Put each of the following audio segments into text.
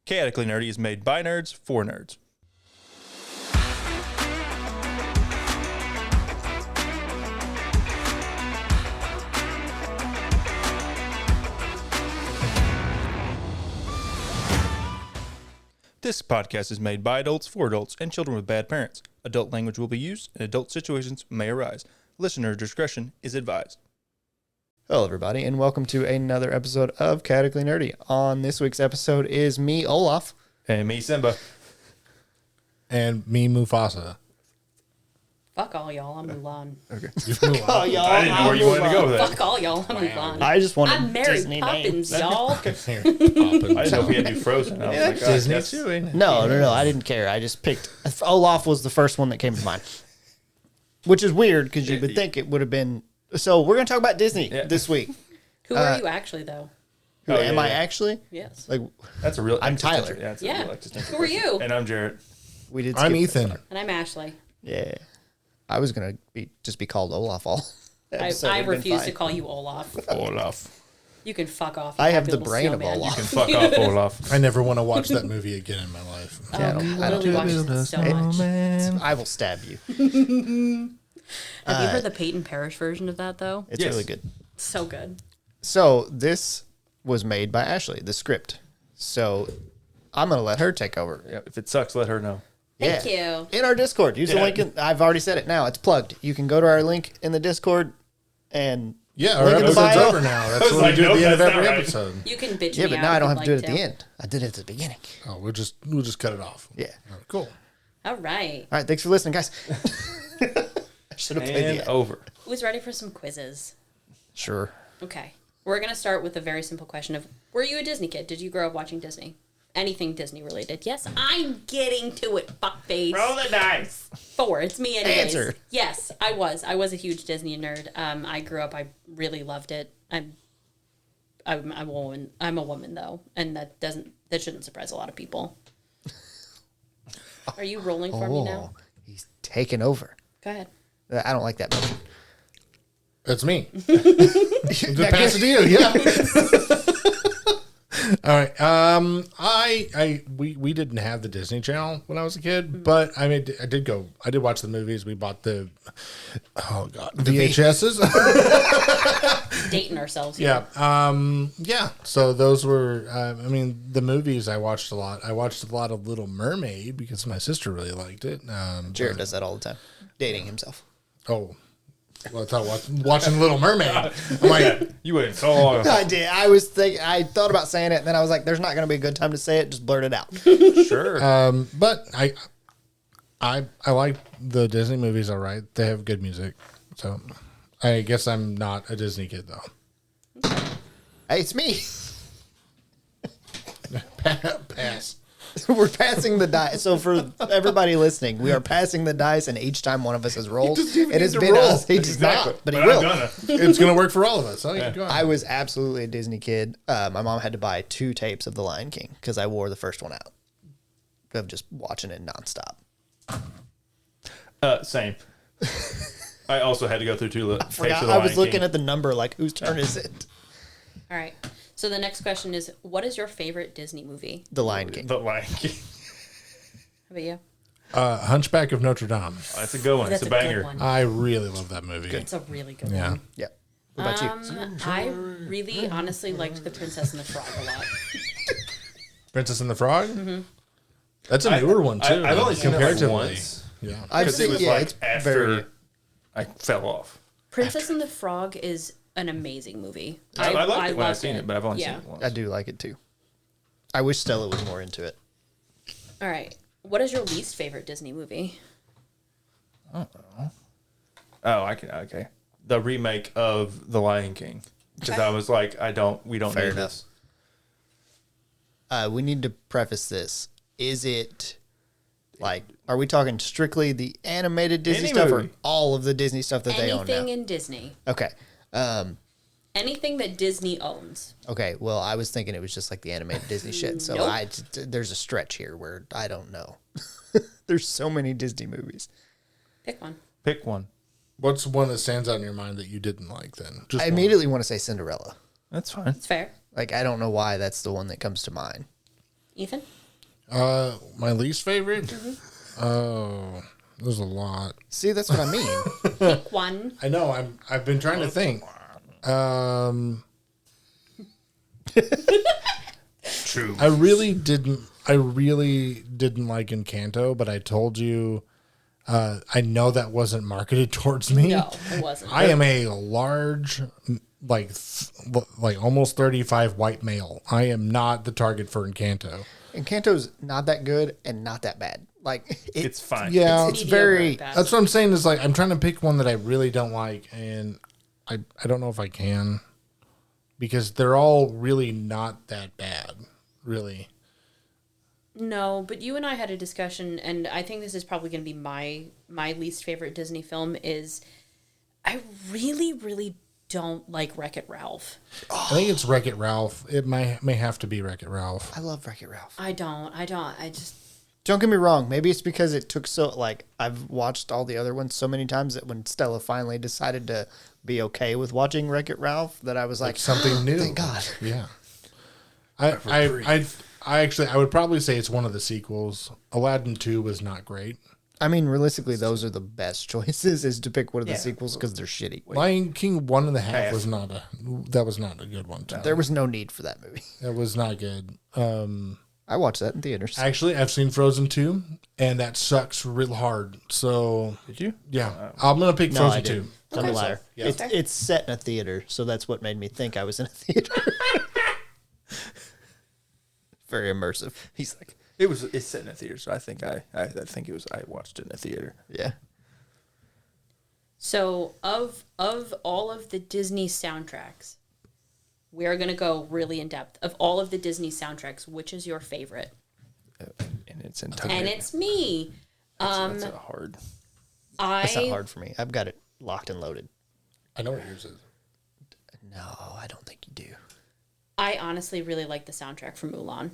Chaotically Nerdy is made by nerds for nerds. This podcast is made by adults for adults and children with bad parents. Adult language will be used and adult situations may arise. Listener discretion is advised. Hello, everybody, and welcome to another episode of Chaotically Nerdy. On this week's episode is me, Olaf. And me, Simba. And me, Mufasa. Fuck all y'all, I'm Mulan. Okay. Fuck all y'all, I didn't know where you wanted to go with that. Fuck all y'all, I'm Mulan. I just wanted I'm Mary Disney Poppins, names. y'all. I didn't know if we had to do Frozen. I was like, Disney that's- too, ain't it? No, I didn't care. I just picked. Olaf was the first one that came to mind, which is weird because you would think it would have been. So we're going to talk about Disney this week. Who are you actually, though? Who am I actually? Yes. Like That's a real. I'm existential- Tyler. Yeah, it's a Yeah. real existential Who are question. you? And I'm Jarrett. we did. I'm skip Ethan. that part. And I'm Ashley. Yeah, I was going to just be called Olaf all. episode. I Would've been refuse fine. to call you Olaf. Olaf. You can fuck off. you I have happy the little brain of snowman. Olaf. You can fuck off, Olaf. I never want to watch that movie again in my life. Yeah, I Oh, don't- you I don't literally do watched it so much. I will stab you. Have you heard the Peyton Parrish version of that, though? It's Yes. really good. So good. So this was made by Ashley, the script. So I'm going to let her take over. Yeah, if it sucks, let her know. Thank Yeah. you. In our Discord. Use the Yeah. link. I've already said it now. It's plugged. You can go to our link in the Discord and Yeah, our link in the episode's bio. over now. That's was what like, we do at nope, the end of that's every not right. episode. You can bitch Yeah, me but out now I if don't you'd have to do it like at the end. I did it at the beginning. Oh, we'll just cut it off. Yeah. All right, cool. All right. All right. Thanks for listening, guys. Should have played And the end. over. Who's ready for some quizzes? Sure. Okay. We're going to start with a very simple question of, were you a Disney kid? Did you grow up watching Disney? Anything Disney related? Yes, I'm getting to it, fuckface. Roll the dice. 4. It's me anyways. Answer. Yes, I was. I was a huge Disney nerd. I grew up. I really loved it. I'm a woman. I'm a woman though, and that shouldn't surprise a lot of people. Are you rolling for me now? He's taking over. Go ahead. I don't like that motion. It's me. Just pass it to you. Yeah. All right. We didn't have the Disney Channel when I was a kid, but I did watch the movies. We bought the VHSs. Dating ourselves. Here. Yeah. So those were, the movies I watched a lot. I watched a lot of Little Mermaid because my sister really liked it. Jared does that all the time. Dating himself. Oh, well, I thought watching Little Mermaid. I'm like, You waited so long. I did. I thought about saying it, and then I was like, there's not going to be a good time to say it. Just blurt it out. Sure. but I like the Disney movies. All right, they have good music. So I guess I'm not a Disney kid though. Hey, it's me. Pass. We're passing the dice. So for everybody listening, we are passing the dice, and each time one of us has rolled, it has been us. He does Exactly. not, but he I'm will. gonna. It's gonna work for all of us. Oh, yeah. Go on. I was absolutely a Disney kid. My mom had to buy 2 tapes of The Lion King because I wore the first one out of just watching it nonstop. Same. I also had to go through 2 tapes of Forgot, the I was Lion looking King. at the number like, whose turn is it? All right. So the next question is, what is your favorite Disney movie? The Lion King. The LionKing. How about you? Hunchback of Notre Dame. That's a good one. That's It's a a banger. good one. I really love that movie. It's a really good Yeah. one. Yeah. What about you? I really honestly liked The Princess and the Frog a lot. Princess and the Frog. Mm-hmm. That's a newer one too. I've only seen it like comparatively. once. Yeah. I've Because it seen, was yeah, like it's after very. I fell off. Princess and the Frog is an amazing movie. I liked it when I loved seen it, but I've only seen it once. I do like it too. I wish Stella was more into it. All right. What is your least favorite Disney movie? Oh, okay. The remake of The Lion King. Because Okay. I was like, we don't Fair need enough. this. We need to preface this. Is it like, are we talking strictly the animated Disney Any stuff movie. or all of the Disney stuff that they own Anything now? in Disney. Okay. Anything that Disney owns. Okay. Well, I was thinking it was just like the animated Disney shit. So Nope. there's a stretch here where I don't know. There's so many Disney movies. Pick one. Pick one. What's one that stands out in your mind that you didn't like then? Just I one. immediately want to say Cinderella. That's fine. It's fair. Like, I don't know why that's the one that comes to mind. Ethan? My least favorite? Mm-hmm. Oh, there's a lot. See, that's what I mean. Pick one. I know. I've been trying to think. True. I really didn't like Encanto, but I told you I know that wasn't marketed towards me. No, it wasn't. I am a large, like almost 35 white male. I am not the target for Encanto. Encanto's not that good and not that bad. Like It's fine. Yeah, it's mediocre very. at best. that's what I'm saying. Is like I'm trying to pick one that I really don't like, and I don't know if I can, because they're all really not that bad, really. No, but you and I had a discussion, and I think this is probably going to be my least favorite Disney film. Is I really, really don't like Wreck-It Ralph. I think it's Wreck-It Ralph. It may have to be Wreck-It Ralph. I love Wreck-It Ralph. I don't. I just. Don't get me wrong. Maybe it's because it took so like I've watched all the other ones so many times that when Stella finally decided to be okay with watching Wreck-It Ralph, that I was like Something new. Thank God. Yeah. I actually would probably say it's one of the sequels. Aladdin 2 was not great. I mean, realistically, those are the best choices. Is to pick one of the sequels because they're shitty. Lion King 1.5 was not a good one. To me. There was no need for that movie. That was not good. I watched that in theaters. Actually, I've seen Frozen 2, and that sucks real hard. So, Did you? yeah, I'm going to pick No, Frozen I 2. didn't. I'm a liar. Yeah. It's set in a theater, so that's what made me think I was in a theater. Very immersive. He's like, It's set in a theater, so I think I watched it in a theater. yeah. So of all of the Disney soundtracks, we are going to go really in depth. Of all of the Disney soundtracks, which is your favorite? In its entirety. And it's me. That's a hard. That's not hard for me. I've got it locked and loaded. I know what yours is. No, I don't think you do. I honestly really like the soundtrack for Mulan.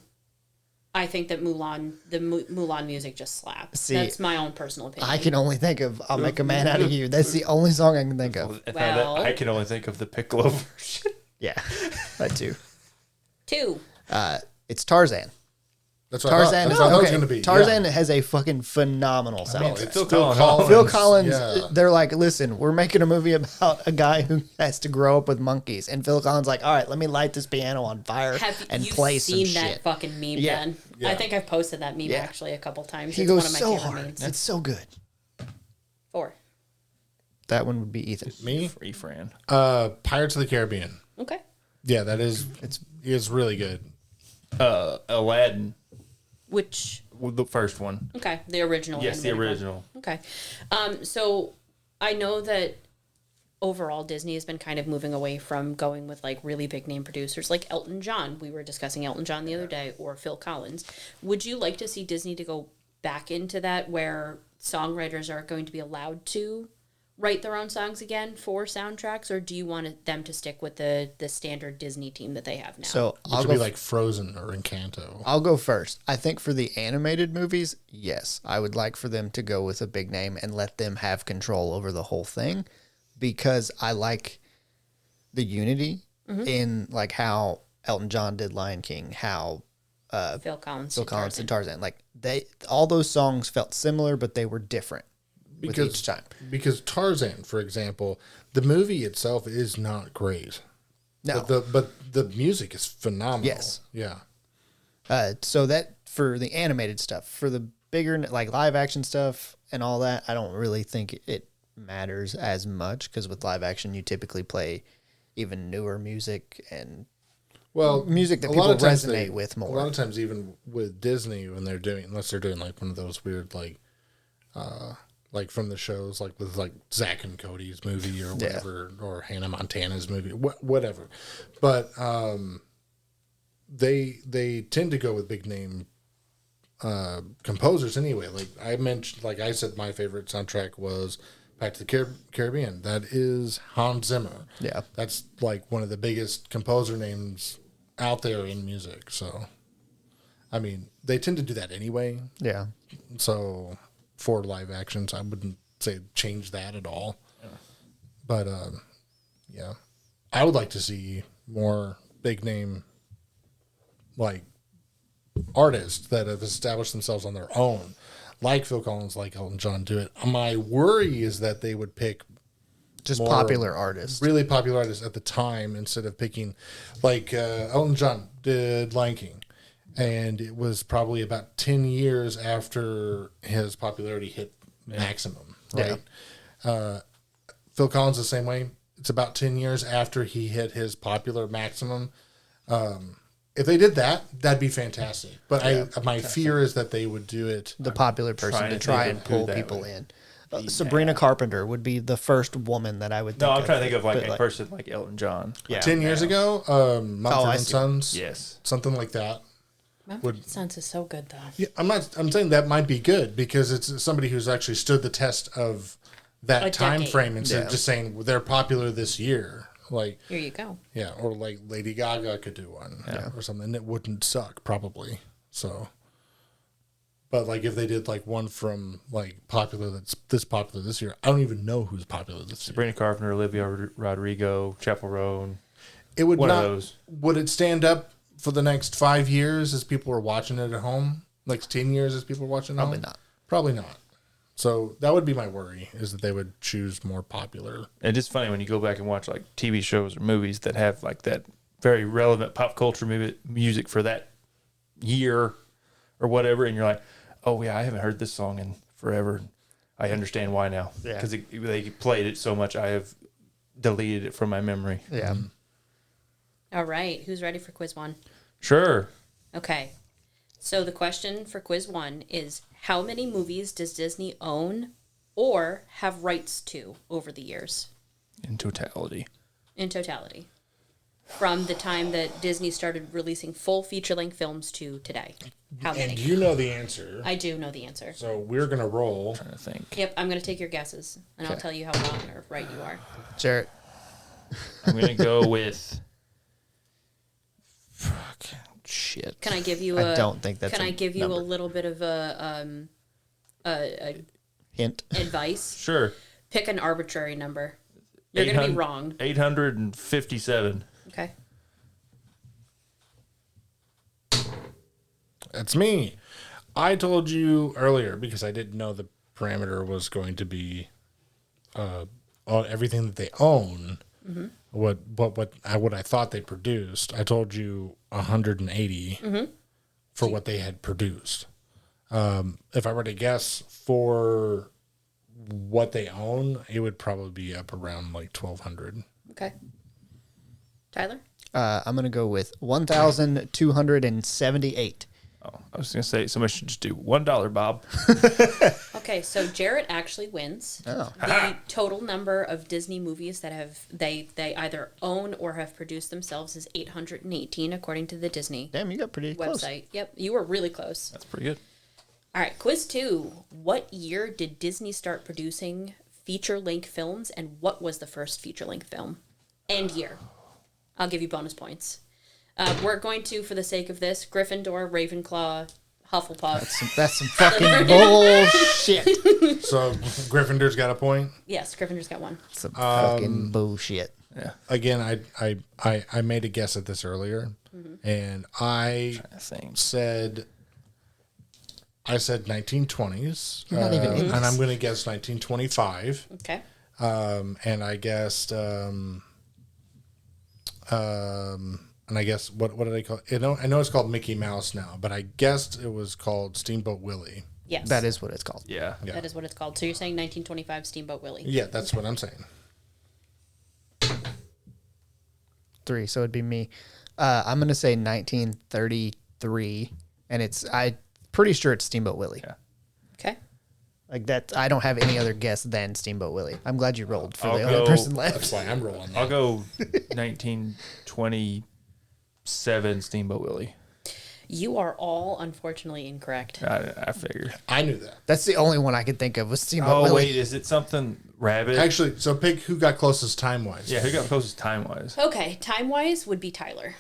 I think that Mulan music just slaps. See, That's my own personal opinion. I can only think of "I'll Make a Man Out of You." That's the only song I can think of. Well- I can only think of the Piccolo version. Yeah, that too. 2. It's Tarzan. That's what Tarzan. I thought it was okay, going to be. Tarzan Yeah. has a fucking phenomenal No, soundtrack. it's Phil Collins. Phil Collins, Yeah. they're like, listen, we're making a movie about a guy who has to grow up with monkeys. And Phil Collins like, all right, let me light this piano on fire Have and you play some seen that shit. fucking meme Yeah. then? Yeah. I think I've posted that meme Yeah. actually a couple times. He It's goes one of my so favorite hard. memes. It's so good. 4. That one would be Ethan. Me? Free Fran. Pirates of the Caribbean. Okay. Yeah, that is. It's really good. Aladdin. Which, Well, the first one. okay, the original. Yes, the animated one. original. Okay. So I know that overall Disney has been kind of moving away from going with like really big name producers like Elton John. We were discussing Elton John the other day, or Phil Collins. Would you like to see Disney to go back into that where songwriters are going to be allowed to write their own songs again for soundtracks, or do you want them to stick with the standard Disney team that they have now? So Which I'll would go, be like Frozen or Encanto. I'll go first. I think for the animated movies, yes, I would like for them to go with a big name and let them have control over the whole thing, because I like the unity in like how Elton John did Lion King, how Phil Collins. Phil did Collins Tarzan. did Tarzan. Like all those songs felt similar, but they were different with each time. Because Tarzan, for example, the movie itself is not great. No, But the music is phenomenal. Yes. Yeah. so that for the animated stuff, for the bigger like live action stuff and all that, I don't really think it matters as much, because with live action you typically play even newer music and Well, music that a lot people of times resonate with more. A lot of times, even with Disney, when they're doing, unless they're doing like one of those weird like from the shows, like with like Zack and Cody's movie or whatever, or Hannah Montana's movie, whatever. But they tend to go with big name composers anyway. Like I mentioned, like I said, my favorite soundtrack was Back to the Caribbean. That is Hans Zimmer. Yeah. That's like one of the biggest composer names out there in music. So, I mean, they tend to do that anyway. yeah. So, for live actions, I wouldn't say change that at all. Yeah. But, yeah, I would like to see more big name, like artists that have established themselves on their own, like Phil Collins, like Elton John, do it. My worry is that they would pick Just more popular artists. really popular artists at the time instead of picking, like Elton John did Lion King, and it was probably about 10 years after his popularity hit maximum, right? Phil Collins the same way. It's about 10 years after he hit his popular maximum. If they did that, that'd be fantastic. But my fear is that they would do it. The popular person trying to to try think and of who pull that people would in. Sabrina Carpenter would be the first woman that I would think No, I'm of. trying to think of like But, a person like Elton John. Yeah. 10 years ago, Mumford I and see. Sons, Yes. something like that. Mumford & Sons is so good though. Yeah, I'm saying that might be good because it's somebody who's actually stood the test of that A time decade. frame instead Yeah. of just saying they're popular this year. Like, Here you go. yeah, or like Lady Gaga could do one or something that wouldn't suck probably. So, but like if they did like one from like popular that's this popular this year, I don't even know who's popular this year. Sabrina Carpenter, Olivia Rodrigo, Chappell Roan. It would One of not. those. Would it stand up for the next 5 years as people are watching it at home? Next 10 years as people are watching it at Probably home? not. Probably not. So that would be my worry, is that they would choose more popular. And it's funny when you go back and watch like TV shows or movies that have like that very relevant pop culture music for that year or whatever, and you're like, oh yeah, I haven't heard this song in forever. I understand why now. Yeah. Because they played it so much, I have deleted it from my memory. Yeah. All right. Who's ready for quiz 1? Sure. Okay. So the question for quiz 1 is, how many movies does Disney own or have rights to over the years In totality. in totality? From the time that Disney started releasing full feature-length films to today. How And many? you know the answer. I do know the answer. So we're going to roll. I think. Yep, I'm going to take your guesses, and I'll tell you how wrong or right you are. Jarrett. I'm gonna go with. Fuck. Shit. Can I give you I a? don't think that's Can a I give you number. a little bit of a Hint. advice? Sure. Pick an arbitrary number. You're going to be 800 wrong. 857. Okay. That's me. I told you earlier, because I didn't know the parameter was going to be on everything that they own. Mm-hmm. What I thought they produced. I told you 180 for what they had produced. If I were to guess for what they own, it would probably be up around like 1,200. Okay. Tyler? I'm going to go with 1,278. Oh, I was gonna say somebody should just do $1, Bob. Okay, so Jarrett actually wins. Oh. The total number of Disney movies that have they either own or have produced themselves is 818 according to the Disney Damn, you got pretty close. website. Yep, you were really close. That's pretty good. All right, quiz 2. What year did Disney start producing feature-length films, and what was the first feature-length film? And year. I'll give you bonus points. We're going to, for the sake of this, Gryffindor, Ravenclaw, Hufflepuff. That's some fucking bullshit. So Gryffindor's got a point. Yes, Gryffindor's got one. Some fucking bullshit. Yeah. Again, I made a guess at this earlier, and I I think. said 1920s. You're not even in and I'm this. going to guess 1925. Okay. And I guessed and I guess what did I call it? I know it's called Mickey Mouse now, but I guessed it was called Steamboat Willie. Yes. That is what it's called. Yeah. Yeah. That is what it's called. So you're saying 1925 Steamboat Willie. Yeah, that's what I'm saying. 3, so it'd be me. I'm going to say 1933, and I'm pretty sure it's Steamboat Willie. Yeah. Okay. Like that, I don't have any other guess than Steamboat Willie. I'm glad you rolled for I'll the only go- person That's left. why I'm rolling. I'll go 1927 Steamboat Willie. You are all unfortunately incorrect. I figured. I knew that. That's the only one I could think of was Steamboat Oh, Willie. wait. Is it something rabbit? Actually, so pick who got closest time wise. Yeah. Who got closest time wise? Okay, time-wise would be Tyler.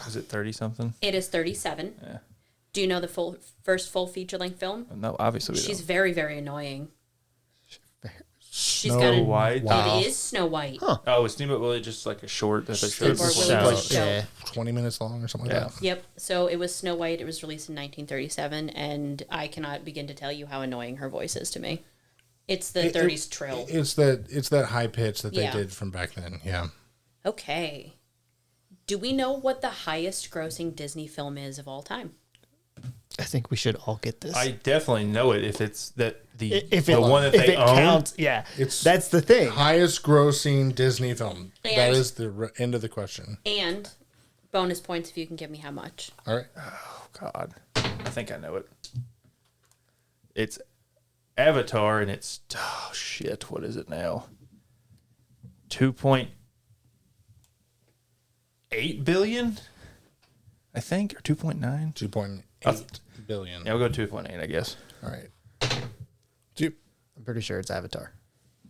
Was it 30 something? It is 37. Yeah. Do you know the first full feature-length film? No, obviously we She's don't. very, very annoying. She's got a White. It is Snow White. Huh. Oh, was Steamboat Willie just like a short that they showed? Steamboat before? Willie was So, a show. yeah. 20 minutes long or something like that. Yep. So it was Snow White. It was released in 1937, and I cannot begin to tell you how annoying her voice is to me. It's the 30s trill. It's that high pitch that they Yeah. did from back then. Yeah. Okay. Do we know what the highest grossing Disney film is of all time? I think we should all get this. I definitely know it if it's that the if it, one that if they it own. counts, yeah, It's that's the thing. highest grossing Disney film. And- that is the end of the question. And bonus points if you can give me how much. All right. God, I think I know it. It's Avatar, and it's oh shit. What is it now? 2.8 billion, I think, or 2.9. 2.8 billion. Yeah, we'll go 2.8, I guess. All right. Two. I'm pretty sure it's Avatar.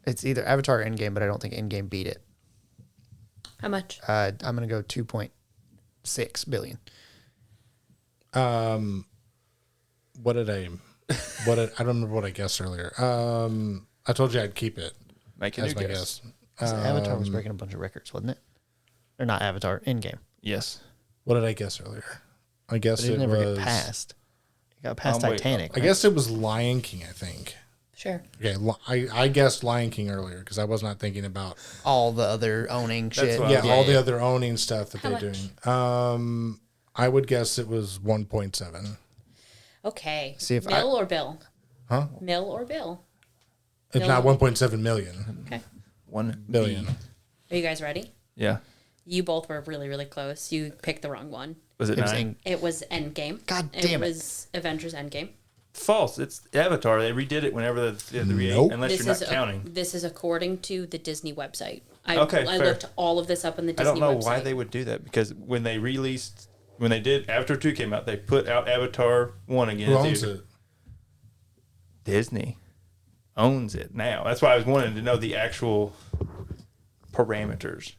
It's either Avatar or Endgame, but I don't think Endgame beat it. How much? I'm gonna go 2.6 billion. What did I don't remember what I guessed earlier. I told you I'd keep it Make a as new my guess. guess. 'Cause Avatar was breaking a bunch of records, wasn't it? Or not Avatar, Endgame. Yes. What did I guess earlier? I guess But it it never was get past. It got past wait. Titanic. I right? guess it was Lion King, I think. Sure. Okay, I guessed Lion King earlier because I was not thinking about all the other owning shit. what- all the other owning stuff that How they're much? doing. I would guess it was 1.7. Okay. See if Mill or Bill? Huh? Mill or Bill? It's not 1.7 million. Okay. 1 Billion. Are you guys ready? Yeah. You both were really, really close. You picked the wrong one. Was it It was 9? It was Endgame. God damn it. It was Avengers Endgame. False. It's Avatar. They redid it whenever they re Nope. unless you're not counting. This is according to the Disney website. I Okay, I fair. looked all of this up on the I Disney don't know website. why they would do that because when they did Avatar 2 came out, they put out Avatar 1 again. Who in owns theater. it? Disney owns it now. That's why I was wanting to know the actual parameters.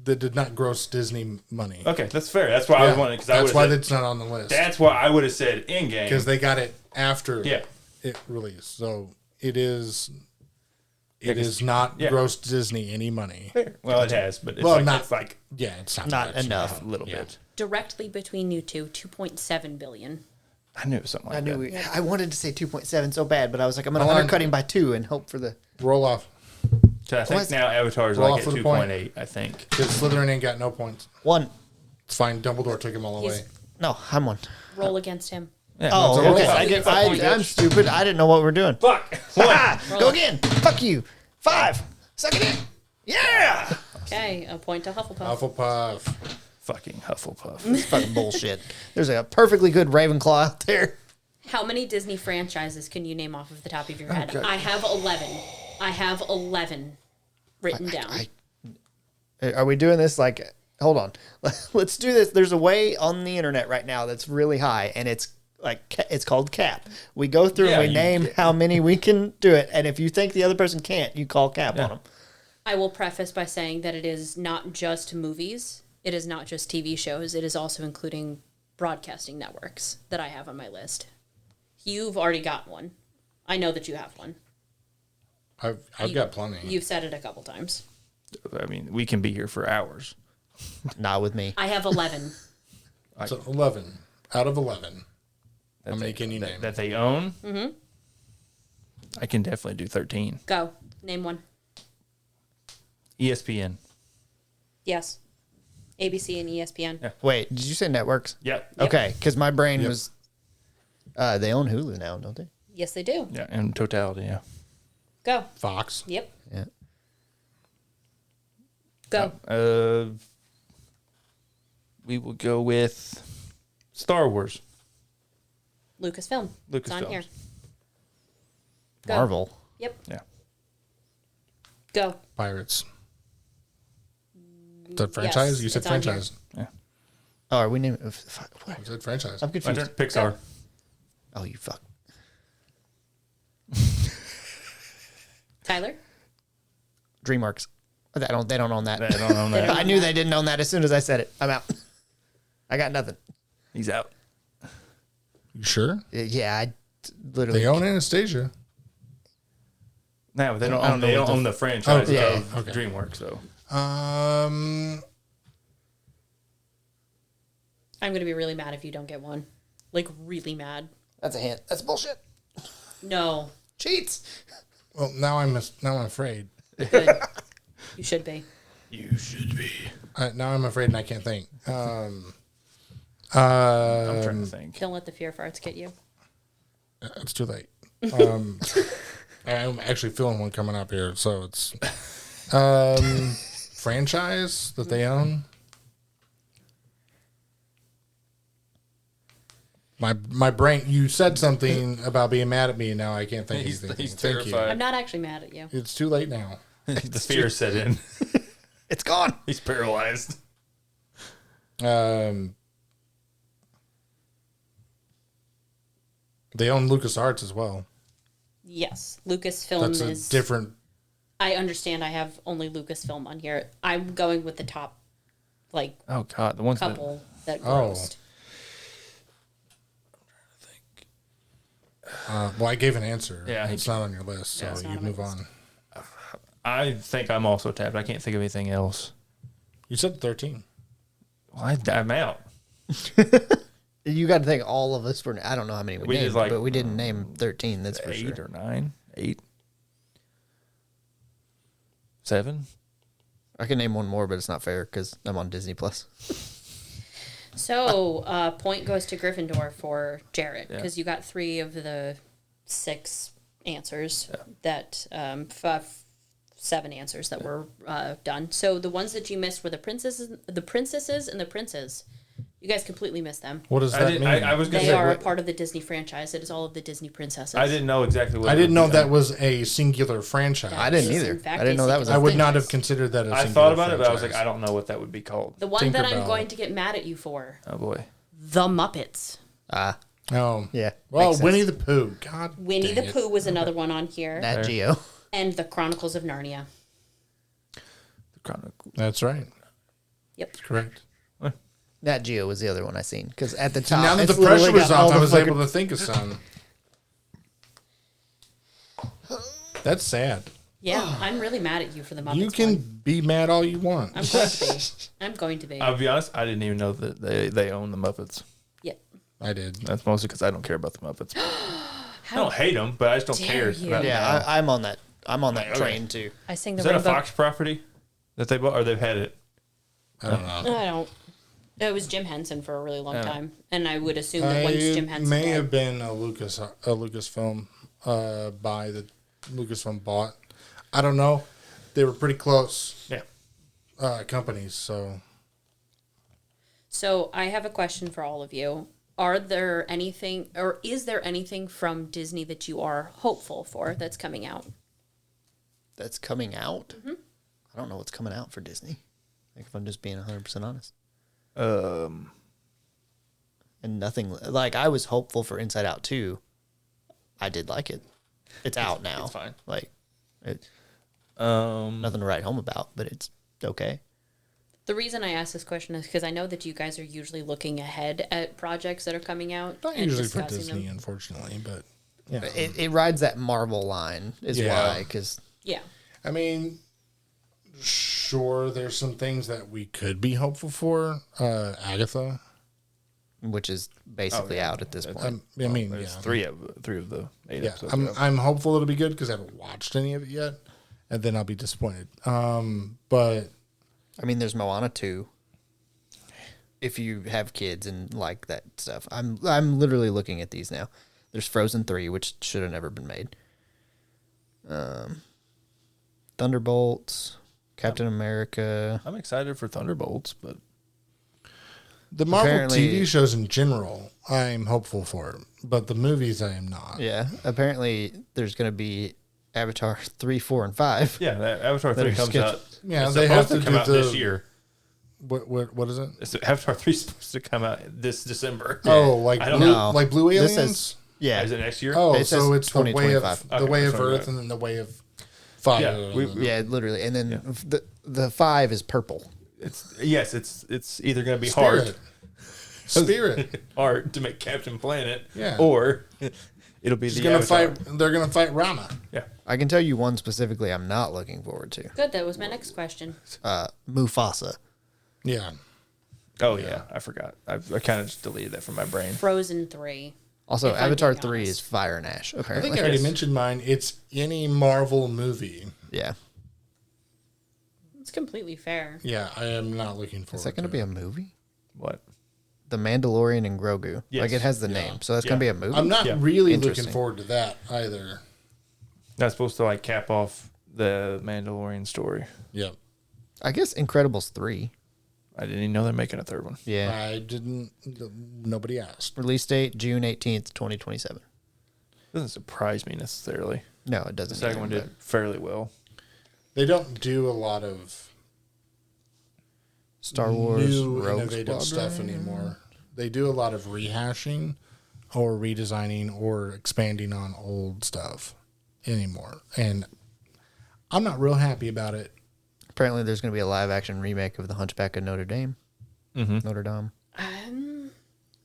That did not gross Disney money. Okay, that's fair. That's why I was wondering because That's why it's not on the list. that's why I would have said in game Because they got it after Yeah. it released. So it is not yeah. grossed Disney any money. Well, it has, but it's Well, like, not- it's like Yeah, it's not, Not much. enough. a little bit. Directly between you two, 2.7 billion. I knew it was something like I knew that. I wanted to say 2.7 so bad, but I was like, I'm gonna Hold on. undercut him by 2 and hope for the. Roll off. So I think What? now Avatar is Roll like off at for the point. 2.8, I think. Because Slytherin ain't got no points. 1. It's fine. Dumbledore took him all away. He's- No, I'm 1. Roll against him. Yeah, Oh, no, it's okay. a roll. I get, It's a point, I'm bitch. stupid. I didn't know what we're doing. Fuck. Ah, go again. Fuck you. 5. Suck it in. Yeah. Okay, a point to Hufflepuff. Hufflepuff. Fucking Hufflepuff. It's fucking bullshit. There's a perfectly good Ravenclaw out there. How many Disney franchises can you name off of the top of your head? Okay. I have 11. I have 11 written down. Are we doing this like? Hold on. Let's do this. There's a way on the internet right now that's really high, and it's like it's called cap. We go through Yeah, and we you- name how many we can do it, and if you think the other person can't, you call cap on them. I will preface by saying that it is not just movies. It is not just TV shows. It is also including broadcasting networks that I have on my list. You've already got one. I know that you have one. I've got plenty. You've said it a couple times. I mean, we can be here for hours. Not with me. I have 11. So 11 out of 11. That How many they- can you that, name? that they own? Mm-hmm. I can definitely do 13. Go. Name one. ESPN. Yes. ABC and ESPN. Yeah. Wait, did you say networks? Yep. Okay, because my brain Yep. was. They own Hulu now, don't they? Yes, they do. Yeah, in totality, yeah. Go. Fox. Yep. Yeah. Go. We will go with Star Wars. Lucasfilm. It's on Lucasfilms. here. Go. Marvel. Yep. Yeah. Go. Pirates. The franchise? You said it's on here. franchise. Yeah. Oh, are we naming? What? You said franchise. I'm My confused. turn. Pixar. Oh, you fuck. Tyler? DreamWorks. They don't own that. I don't know that. I knew they didn't own that as soon as I said it. I'm out. I got nothing. He's out. You sure? Yeah, I literally. They own Anastasia. No, they don't. I don't know They what don't the- own the franchise Okay, of okay. DreamWorks. So I'm gonna be really mad if you don't get one. Like really mad. That's a hint. That's bullshit. No. Cheats. well, now I'm afraid. Good. You should be. you should be. Now I'm afraid and I can't think. I'm trying to think. Don't let the fear farts get you. It's too late. I'm actually feeling one coming up here. So it's franchise that they own. My brain. You said something about being mad at me, and now I can't think of He's anything. terrified. Thank I'm not actually mad at you. you. It's too late now. The fear set in. It's gone. He's paralyzed. They own LucasArts as well. Yes. Lucasfilm That's a is different. I understand I have only Lucasfilm on here. I'm going with the top like Oh God, the ones that couple that Oh. grossed. Well, I gave an answer. Yeah, it's not on your list, so it's not you on my move list. on. I think I'm also tapped. I can't think of anything else. You said 13. Well, I'm out. You got to think all of us were. I don't know how many we We did named, like, but we didn't name 13. That's for 8 sure. or 9, 8, 7. I can name one more, but it's not fair because I'm on Disney Plus. So, point goes to Gryffindor for Jarrett because you got 3 of the 6 answers that 7 answers that were done. So the ones that you missed were the princesses, and the princes. You guys completely missed them. What does that mean? I was gonna They say are a what- part of the Disney franchise. It is all of the Disney princesses. I didn't know exactly what. I it didn't would know be. that was a singular franchise. I didn't It is, either. in fact, I didn't know that was I a would thing. not have considered that a I singular thought about it, but I was like, franchise. I don't know what that would be called. The one that I'm Tinkerbell. going to get mad at you for, Oh boy. the Muppets. Oh. Yeah. Well, makes sense. Winnie the Pooh. God Winnie dang the it. Pooh was another one on here, Nat Geo. and the Chronicles of Narnia. The Chronicle. That's right. Yep. Correct. Nat Geo was the other one I seen because at the top. Now that it's the pressure literally was got all off, I the was fucking- able to think of some. That's sad. Yeah, I'm really mad at you for the Muppets. You can one. be mad all you want. I'm going to be. I'm going to be. I'll be honest. I didn't even know that they own the Muppets. Yep. I did. That's mostly because I don't care about the Muppets. I don't hate them, but I just don't dare care you. about them. Yeah, I'm on that. I'm on that Okay. train too. I sing the Is that a Rainbow. Fox property that they bought, or they've had it? I don't know. I don't. It was Jim Henson for a really long time, and I would assume that once Jim It Henson may died- have been a Lucasfilm by the Lucasfilm bought. I don't know. They were pretty close companies, so So I have a question for all of you. Are there anything, or is there anything from Disney that you are hopeful for that's coming out? That's coming out. I don't know what's coming out for Disney. Like if I'm just being 100% honest. And nothing like I was hopeful for Inside Out 2. I did like it. It's out now. it's fine. Like it, Um, nothing to write home about, but it's okay. The reason I ask this question is because I know that you guys are usually looking ahead at projects that are coming out. not and usually for discussing Disney, them. unfortunately. But yeah, It rides that Marvel line is Yeah. why because Yeah. I mean, sure, there's some things that we could be hopeful for. Agatha. which is basically out at this point. I mean, there's yeah, 3 of the 8 yeah. episodes. I'm hopeful it'll be good because I haven't watched any of it yet, and then I'll be disappointed. But I mean, there's Moana 2. If you have kids and like that stuff, I'm literally looking at these now. There's Frozen 3, which should have never been made. Thunderbolts, Captain America. I'm excited for Thunderbolts, but the Marvel Apparently- TV shows in general, I'm hopeful for, but the movies I am not. Yeah, apparently there's going to be Avatar 3, 4, and 5. yeah, that Avatar 3 Better comes sketch- out. Yeah, it's they supposed have to to come do out the- this year. What is it? Avatar 3 is supposed to come out this December. Oh, like I don't blue, know. like blue This aliens. says- yeah. Is it next year? Oh, It says so it's the way of 2025. the Okay, way of that's what I Earth got. and then the way of fire. Yeah, Yeah, literally. And then the 5 is purple. it's either going to be Spirit. hard Spirit. art to make Captain Planet, Yeah. or It'll be She's the gonna Avatar. fight. They're gonna fight Rama. Yeah. I can tell you one specifically I'm not looking forward to. Good. That was my next question. Mufasa. Yeah. Oh yeah, I forgot. I kind of just deleted that from my brain. Frozen 3. Also, If I'm Avatar being 3 honest. is Fire and Ash, I apparently. think I already mentioned mine. It's any Marvel movie. Yeah. It's completely fair. Yeah, I am not looking forward. Is that going to be a movie? What? The Mandalorian and Grogu. Yes. Like, it has the name. So that's going to be a movie? I'm not Yeah. really Interesting. looking forward to that either. That's supposed to like cap off the Mandalorian story. Yep. I guess Incredibles 3. I didn't even know they're making a third one. Yeah. I didn't. Nobody asked. Release date, June 18th, 2027. Doesn't surprise me necessarily. No, it doesn't. The second one did fairly well. They don't do a lot of Star Wars new Rogue innovative Squadron. stuff anymore. They do a lot of rehashing or redesigning or expanding on old stuff anymore. And I'm not real happy about it. Apparently, there's going to be a live-action remake of The Hunchback of Notre Dame. Notre Dame.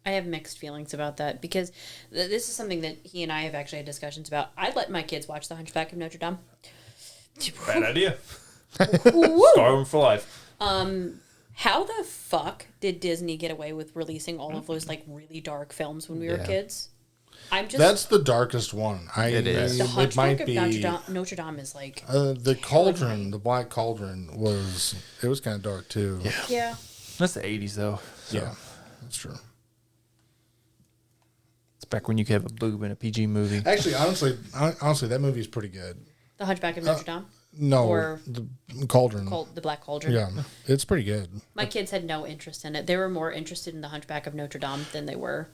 I have mixed feelings about that because this is something that he and I have actually had discussions about. I let my kids watch The Hunchback of Notre Dame. Bad idea. Scar them for life. How the fuck did Disney get away with releasing all of those like really dark films when we were Yeah. kids? I'm just That's the darkest one. It is. the It Hunchback might of be Notre Dame is like the cauldron, the black cauldron was kind of dark too. yeah. That's the 80s though. So Yeah, that's true. it's back when you could have a boob in a PG movie. Actually, honestly, that movie is pretty good. The Hunchback of Notre Dame. No, Or- the cauldron. The Black Cauldron. Yeah, it's pretty good. My kids had no interest in it. They were more interested in The Hunchback of Notre Dame than they were.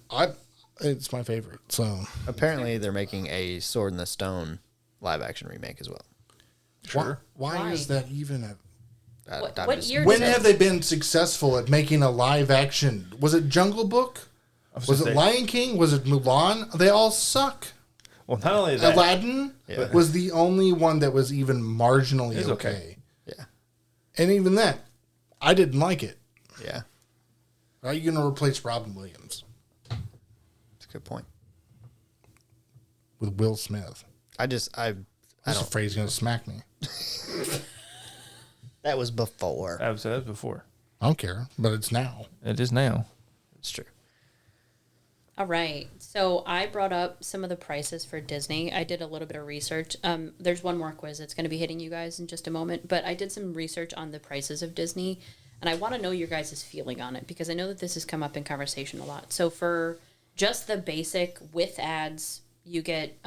It's my favorite. So Apparently, they're making a Sword in the Stone live-action remake as well. Sure. why is that even a? What year When did have they been successful at making a live action? Was it Jungle Book? Was it Lion King? Was it Mulan? They all suck. Well, not only that, Aladdin was the only one that was even marginally It's okay. okay. Yeah. And even that, I didn't like it. Yeah. How are you going to replace Robin Williams That's a good point. with Will Smith? I I'm just afraid he's going to smack me. that was before. I've said that before. I don't care, but it's now. It is now. It's true. All right. So I brought up some of the prices for Disney. I did a little bit of research. There's one more quiz that's going to be hitting you guys in just a moment, but I did some research on the prices of Disney, and I want to know your guys' feeling on it because I know that this has come up in conversation a lot. So for just the basic with ads, you get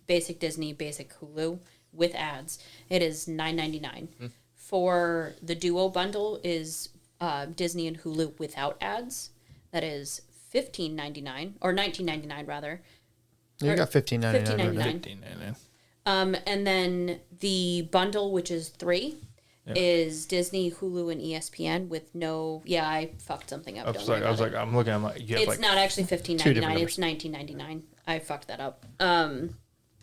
basic Disney, basic Hulu with ads. It is $9.99. For the Duo bundle is Disney and Hulu without ads. That is $15.99 or $19.99 rather. You got $15.99. $15.99. $15.99. And then the bundle, which is 3, is Disney, Hulu, and ESPN with no. Yeah, I fucked something up. I was like, I'm looking. I'm like, you have It's like not actually different $15.99. It's $19.99. I fucked that up.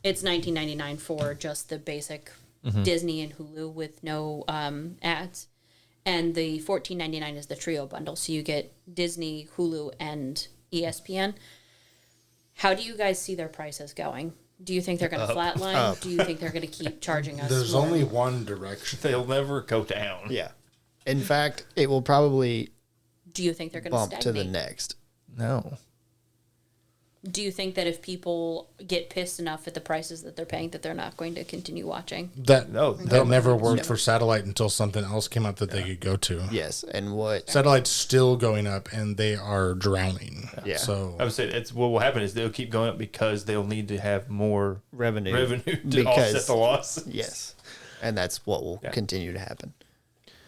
It's $19.99 for just the basic Disney and Hulu with no ads. And the $14.99 is the trio bundle. So you get Disney, Hulu, and ESPN. How do you guys see their prices going? Do you think they're going to flatline? Do you think they're going to keep charging us? There's more? only one direction. they'll never go down. Yeah. In fact, it will probably Do you think they're going to bump stagnate? to the next. No. Do you think that if people get pissed enough at the prices that they're paying, that they're not going to continue watching? That No, never worked for satellite until something else came up that they could go to. Yes. And what? Satellite's still going up, and they are drowning. Yeah. So I would say it's what will happen is they'll keep going up because they'll need to have more Revenue. to offset the loss. Yes. And that's what will continue to happen.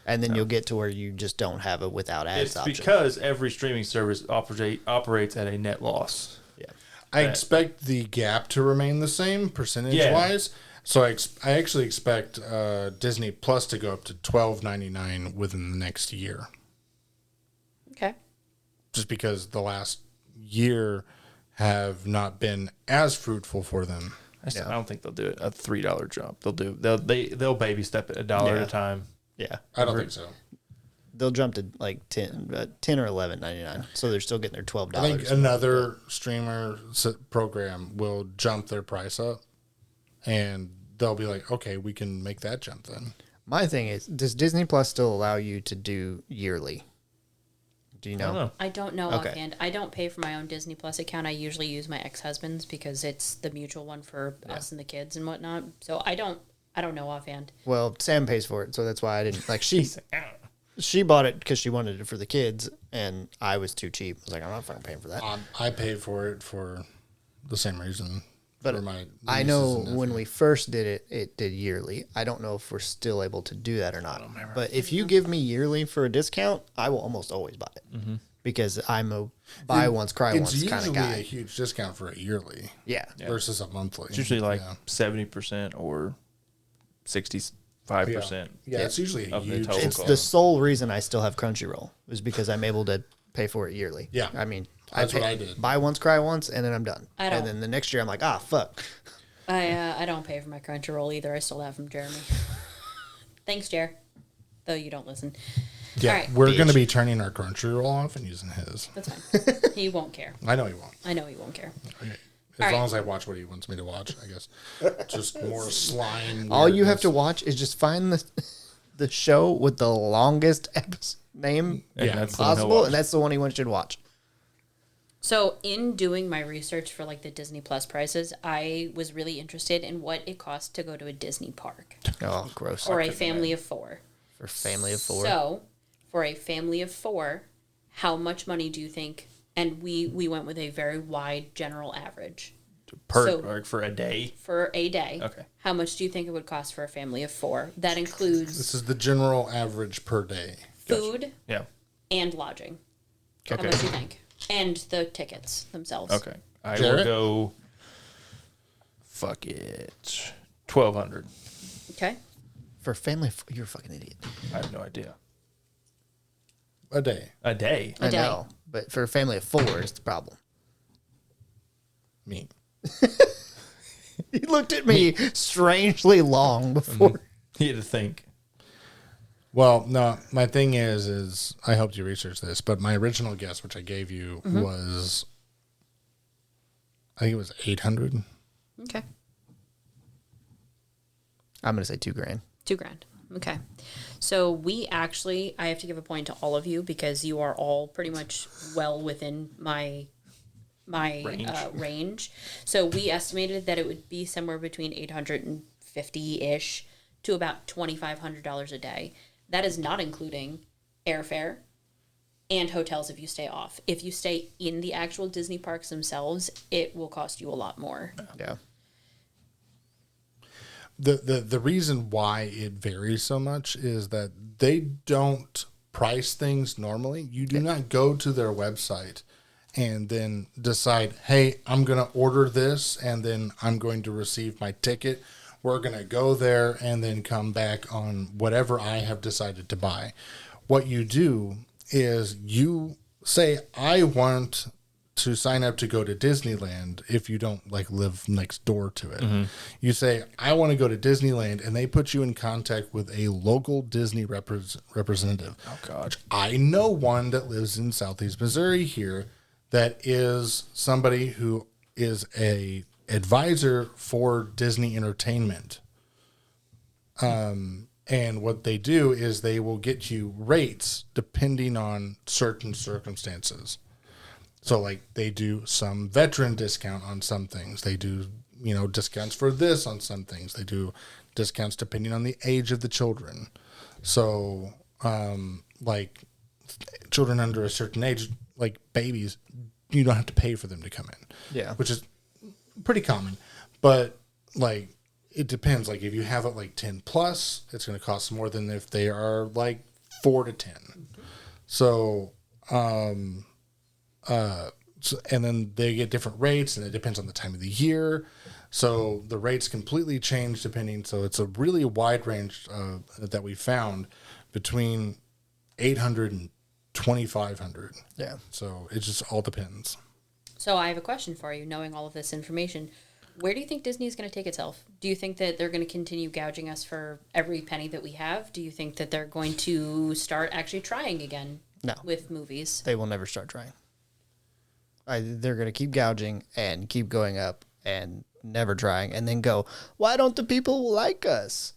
And then you'll get to where you just don't have a without ads It's option. because every streaming service operates at a net loss. Yeah. I expect the gap to remain the same percentage-wise. So I actually expect Disney Plus to go up to $12.99 within the next year. Okay. Just because the last year have not been as fruitful for them. I don't think they'll do it a $3 jump. They'll baby step it $1 at a time. Yeah. I don't think so. they'll jump to like 10 or $11.99. So they're still getting their $12. I think another streamer program will jump their price up, and they'll be like, okay, we can make that jump then. My thing is, does Disney Plus still allow you to do yearly? Do you know? I don't know Okay. offhand. I don't pay for my own Disney Plus account. I usually use my ex-husband's because it's the mutual one for us and the kids and whatnot. So I don't know offhand. Well, Sam pays for it, so that's why I didn't like. She bought it because she wanted it for the kids, and I was too cheap. I was like, I'm not fucking paying for that. I paid for it for the same reason. But for my I nieces know and when nephews. we first did it, it did yearly. I don't know if we're still able to do that or not. But if you give me yearly for a discount, I will almost always buy it because I'm a buy once, cry once kind of It's usually guy. a huge discount for a yearly Yeah. versus a monthly. It's usually like 70% or 65%. Yeah, it's usually a of the huge total It's cost. the sole reason I still have Crunchyroll is because I'm able to pay for it yearly. Yeah. I mean, That's what I did. Buy once, cry once, and then I'm done. I don't- And then the next year I'm like, fuck. I don't pay for my Crunchyroll either. I stole that from Jeremy. Thanks, Jer. Though you don't listen. Yeah, All right. we're going to be turning our Crunchyroll off and using his. That's fine. He won't care. I know he won't. I know he won't care. Okay. As All long right. as I watch what he wants me to watch, I guess. Just more slime. All you have to weirdness. watch is just find the show with the longest name And Yeah. that's the one he'll possible, watch. and that's the one he wants you to watch. So, in doing my research for like the Disney Plus prices, I was really interested in what it costs to go to a Disney park Oh, gross. or a family of four. For family of four. So, for a family of four, how much money do you think? And we went with a very wide general average so- like for a day. for a day. Okay. How much do you think it would cost for a family of four? That includes This is the general average per day. food Yeah. and lodging. How Okay. much do you think? And the tickets themselves. Okay. I Jarrett? will go. Fuck it. 1,200. Okay. For family of four, you're a fucking idiot. I have no idea. A day. A day. A I day. know. But for a family of four is the problem. Me. He looked at me strangely long before. You had to think. Well, no, my thing is I helped you research this, but my original guess, which I gave you, was, I think it was 800. Okay. I'm going to say $2,000. $2,000. Okay. So we actually, I have to give a point to all of you because you are all pretty much well within my range. So we estimated that it would be somewhere between $850-ish to about $2,500 a day. That is not including airfare and hotels if you stay off. If you stay in the actual Disney parks themselves, it will cost you a lot more. Yeah. The reason why it varies so much is that they don't price things normally. You do not go to their website and then decide, hey, I'm going to order this and then I'm going to receive my ticket. We're going to go there and then come back on whatever I have decided to buy. What you do is you say, I want to sign up to go to Disneyland if you don't like live next door to it. You say, I want to go to Disneyland, and they put you in contact with a local Disney representative. Oh, God. I know one that lives in Southeast Missouri here that is somebody who is a advisor for Disney Entertainment. And what they do is they will get you rates depending on certain circumstances. So like they do some veteran discount on some things. They do, discounts for this on some things. They do discounts depending on the age of the children. So, like children under a certain age, like babies, you don't have to pay for them to come in. Yeah. Which is pretty common. But like, it depends. Like if you have it like 10 plus, it's going to cost more than if they are like 4 to 10. So, and then they get different rates, and it depends on the time of the year. So the rates completely change depending. So it's a really wide range that we found between 800 and 2,500. Yeah. So it just all depends. So I have a question for you, knowing all of this information. Where do you think Disney is going to take itself? Do you think that they're going to continue gouging us for every penny that we have? Do you think that they're going to start actually trying again No. with movies? They will never start trying. They're going to keep gouging and keep going up and never trying, and then go, why don't the people like us?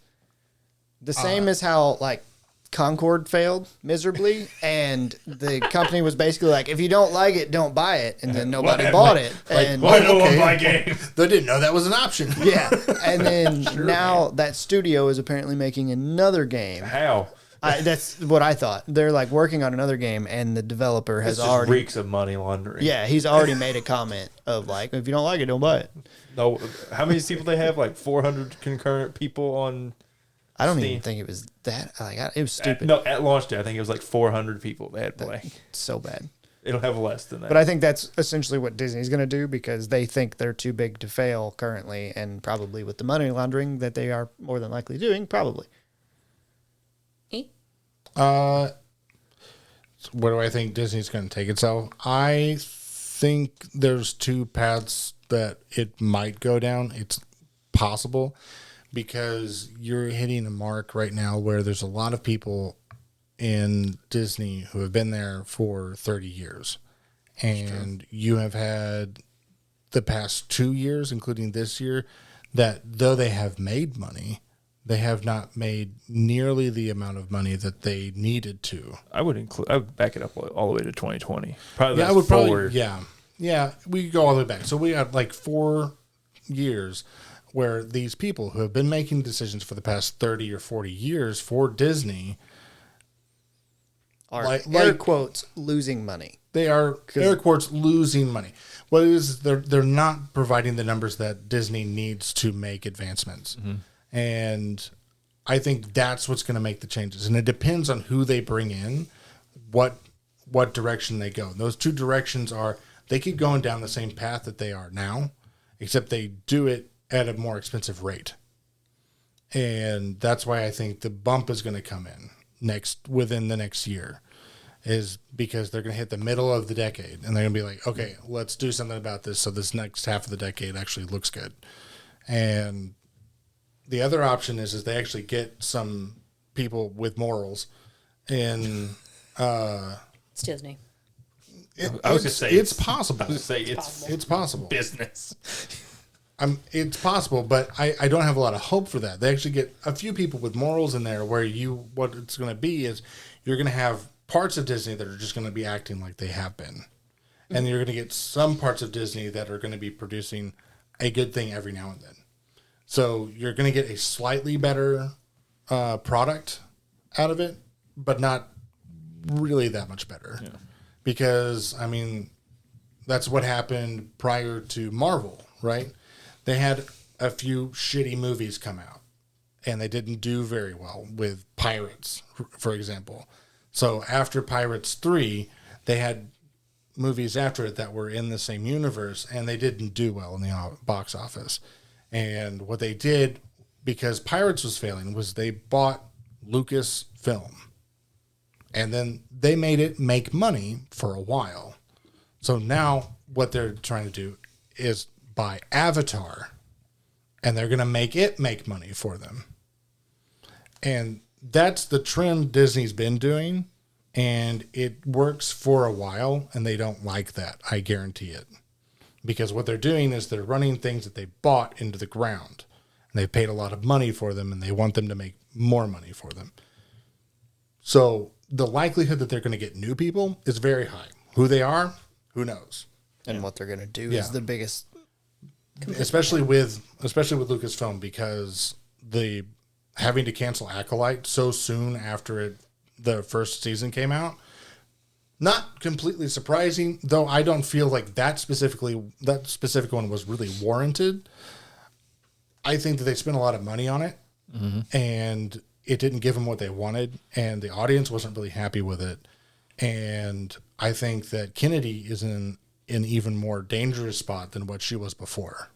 The same as how, like, Concord failed miserably, and the company was basically like, if you don't like it, don't buy it, and then nobody bought it. And Why no one buy games? They didn't know that was an option. yeah, and then now that studio is apparently making another game. How? That's what I thought. They're like working on another game, and the developer has This just already reeks of money laundering. yeah, he's already made a comment of like, if you don't like it, don't buy it. No, how many people they have? Like 400 concurrent people on. I don't Steam. even think it was that. Like, it was stupid. At launch day, I think it was like 400 people they had playing. So bad. It'll have less than that. But I think that's essentially what Disney's going to do, because they think they're too big to fail currently, and probably with the money laundering that they are more than likely doing, probably. Where do I think Disney's going to take itself? I think there's two paths that it might go down. It's possible because you're hitting a mark right now where there's a lot of people in Disney who have been there for 30 years. And you have had the past 2 years, including this year, that though they have made money, they have not made nearly the amount of money that they needed to. I would back it up all the way to 2020. Probably Yeah, I would probably, yeah, we could go all the way back. So we have like 4 years where these people who have been making decisions for the past 30 or 40 years for Disney Are air quotes losing money. They are air quotes losing money. What it is, they're not providing the numbers that Disney needs to make advancements. Mm-hmm. And I think that's what's going to make the changes. And it depends on who they bring in, what direction they go. Those two directions are, they keep going down the same path that they are now, except they do it at a more expensive rate. And that's why I think the bump is going to come in within the next year, is because they're going to hit the middle of the decade and they're going to be like, okay, let's do something about this so this next half of the decade actually looks good. And the other option is they actually get some people with morals, and It's Disney. I was going to say it's possible. I was going to say it's possible. Business. It's possible, but I don't have a lot of hope for that. They actually get a few people with morals in there where what it's going to be is you're going to have parts of Disney that are just going to be acting like they have been. Mm-hmm. And you're going to get some parts of Disney that are going to be producing a good thing every now and then. So you're going to get a slightly better product out of it, but not really that much better. Yeah. Because, I mean, that's what happened prior to Marvel, right? They had a few shitty movies come out, and they didn't do very well with Pirates, for example. So after Pirates 3, they had movies after it that were in the same universe, and they didn't do well in the box office. And what they did, because Pirates was failing, was they bought Lucasfilm. And then they made it make money for a while. So now what they're trying to do is buy Avatar, and they're going to make it make money for them. And that's the trend Disney's been doing, and it works for a while, and they don't like that. I guarantee it. Because what they're doing is they're running things that they bought into the ground, and they paid a lot of money for them, and they want them to make more money for them. So the likelihood that they're going to get new people is very high. Who they are, who knows? And what they're going to do is the biggest, especially with Lucasfilm, because the having to cancel Acolyte so soon after the first season came out. Not completely surprising, though I don't feel like that specific one was really warranted. I think that they spent a lot of money on it, and it didn't give them what they wanted, and the audience wasn't really happy with it. And I think that Kennedy is in an even more dangerous spot than what she was before.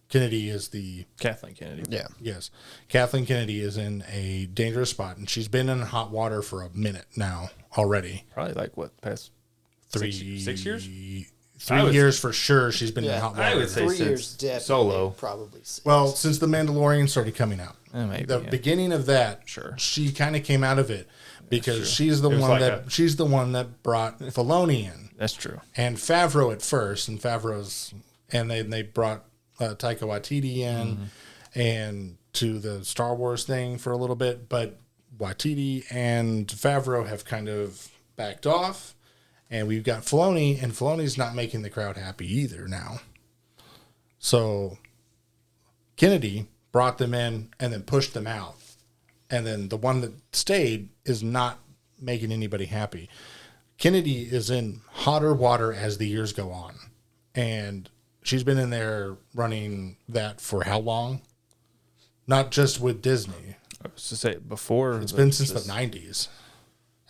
Kennedy is the... Kathleen Kennedy. yeah. Yes. Kathleen Kennedy is in a dangerous spot, and she's been in hot water for a minute now already. Probably like what, past 6 years? 3 years for sure she's been in hot water. I would say 3 since years definitely, Solo. probably 6. Well, since The Mandalorian started coming out. Maybe, The beginning of that, Sure. she kind of came out of it because she's the It was one like she's the one that brought Filoni in. That's true. And Favreau at first, and then they brought Taika Waititi in and to the Star Wars thing for a little bit, but Waititi and Favreau have kind of backed off, and we've got Filoni, and Filoni's not making the crowd happy either now. So Kennedy brought them in and then pushed them out, and then the one that stayed is not making anybody happy. Kennedy is in hotter water as the years go on, and she's been in there running that for how long? Not just with Disney. I was to say before. It's been since the 90s,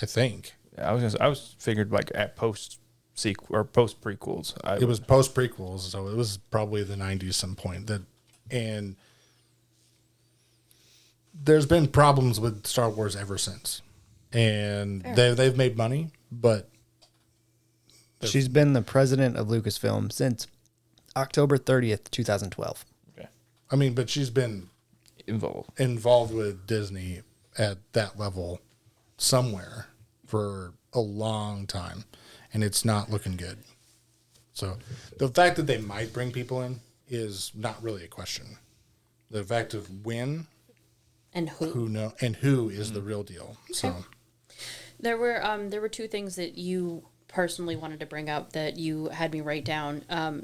I think. I was figured like at post sequel or post prequels. It was post prequels, so it was probably the 90s some point. And there's been problems with Star Wars ever since. And they've made money, but she's been the president of Lucasfilm since October 30th, 2012. Okay. I mean, but she's been Involved with Disney at that level somewhere for a long time, and it's not looking good. So the fact that they might bring people in is not really a question. The fact of when And who is the real deal. So there were two things that you personally wanted to bring up that you had me write down.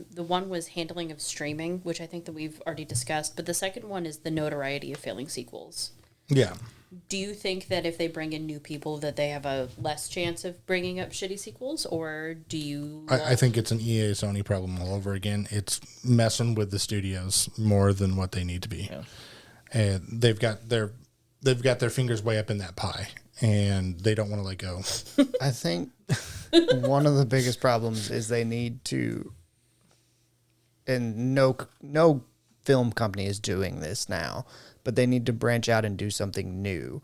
The one was handling of streaming, which I think that we've already discussed, but the second one is the notoriety of failing sequels. yeah. Do you think that if they bring in new people that they have a less chance of bringing up shitty sequels, or do you... I think it's an EA Sony problem all over again. It's messing with the studios more than what they need to be. Yeah. And they've got their fingers way up in that pie, and they don't want to let go. I think one of the biggest problems is they need to, and no film company is doing this now, but they need to branch out and do something new,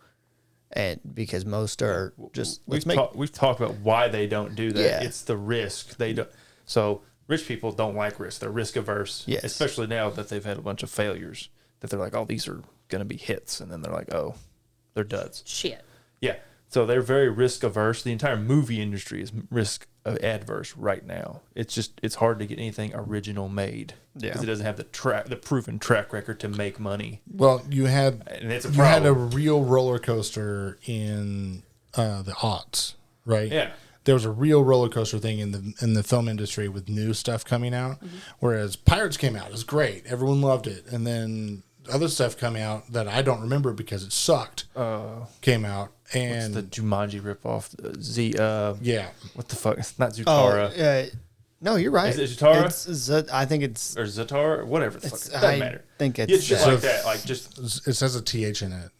and because most are just we've talked about why they don't do that. Yeah. It's the risk they don't. So rich people don't like risk. They're risk averse. Yes. Especially now that they've had a bunch of failures. That they're like, oh, these are going to be hits, and then they're like, oh, they're duds. Shit. Yeah. So they're very risk averse. The entire movie industry is risk adverse right now. It's hard to get anything original made because it doesn't have the proven track record to make money. Well, you had a real roller coaster in the aughts, right? Yeah. There was a real roller coaster thing in the film industry with new stuff coming out, whereas Pirates came out, it was great, everyone loved it, and then other stuff come out that I don't remember because it sucked. Came out, and the Jumanji ripoff, yeah, what the fuck? It's not Zutara. No, you're right. Is it Zutara? I think it's or Zatara, whatever. The fuck. It doesn't I matter. think it's Yeah, shit like that, like just it says a TH in it,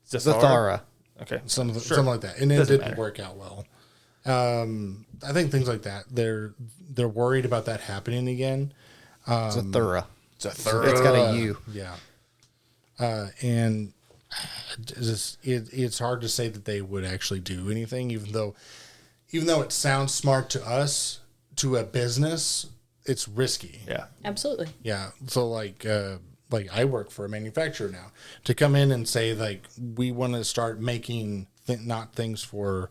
Zathara. Okay, something like that, and it didn't work out well. I think things like that. They're worried about that happening again. Zathura. It's It's got a U. Yeah. And it's hard to say that they would actually do anything, even though it sounds smart to us, to a business, it's risky. Yeah, Absolutely. Yeah. So like I work for a manufacturer now, to come in and say like we want to start making not things for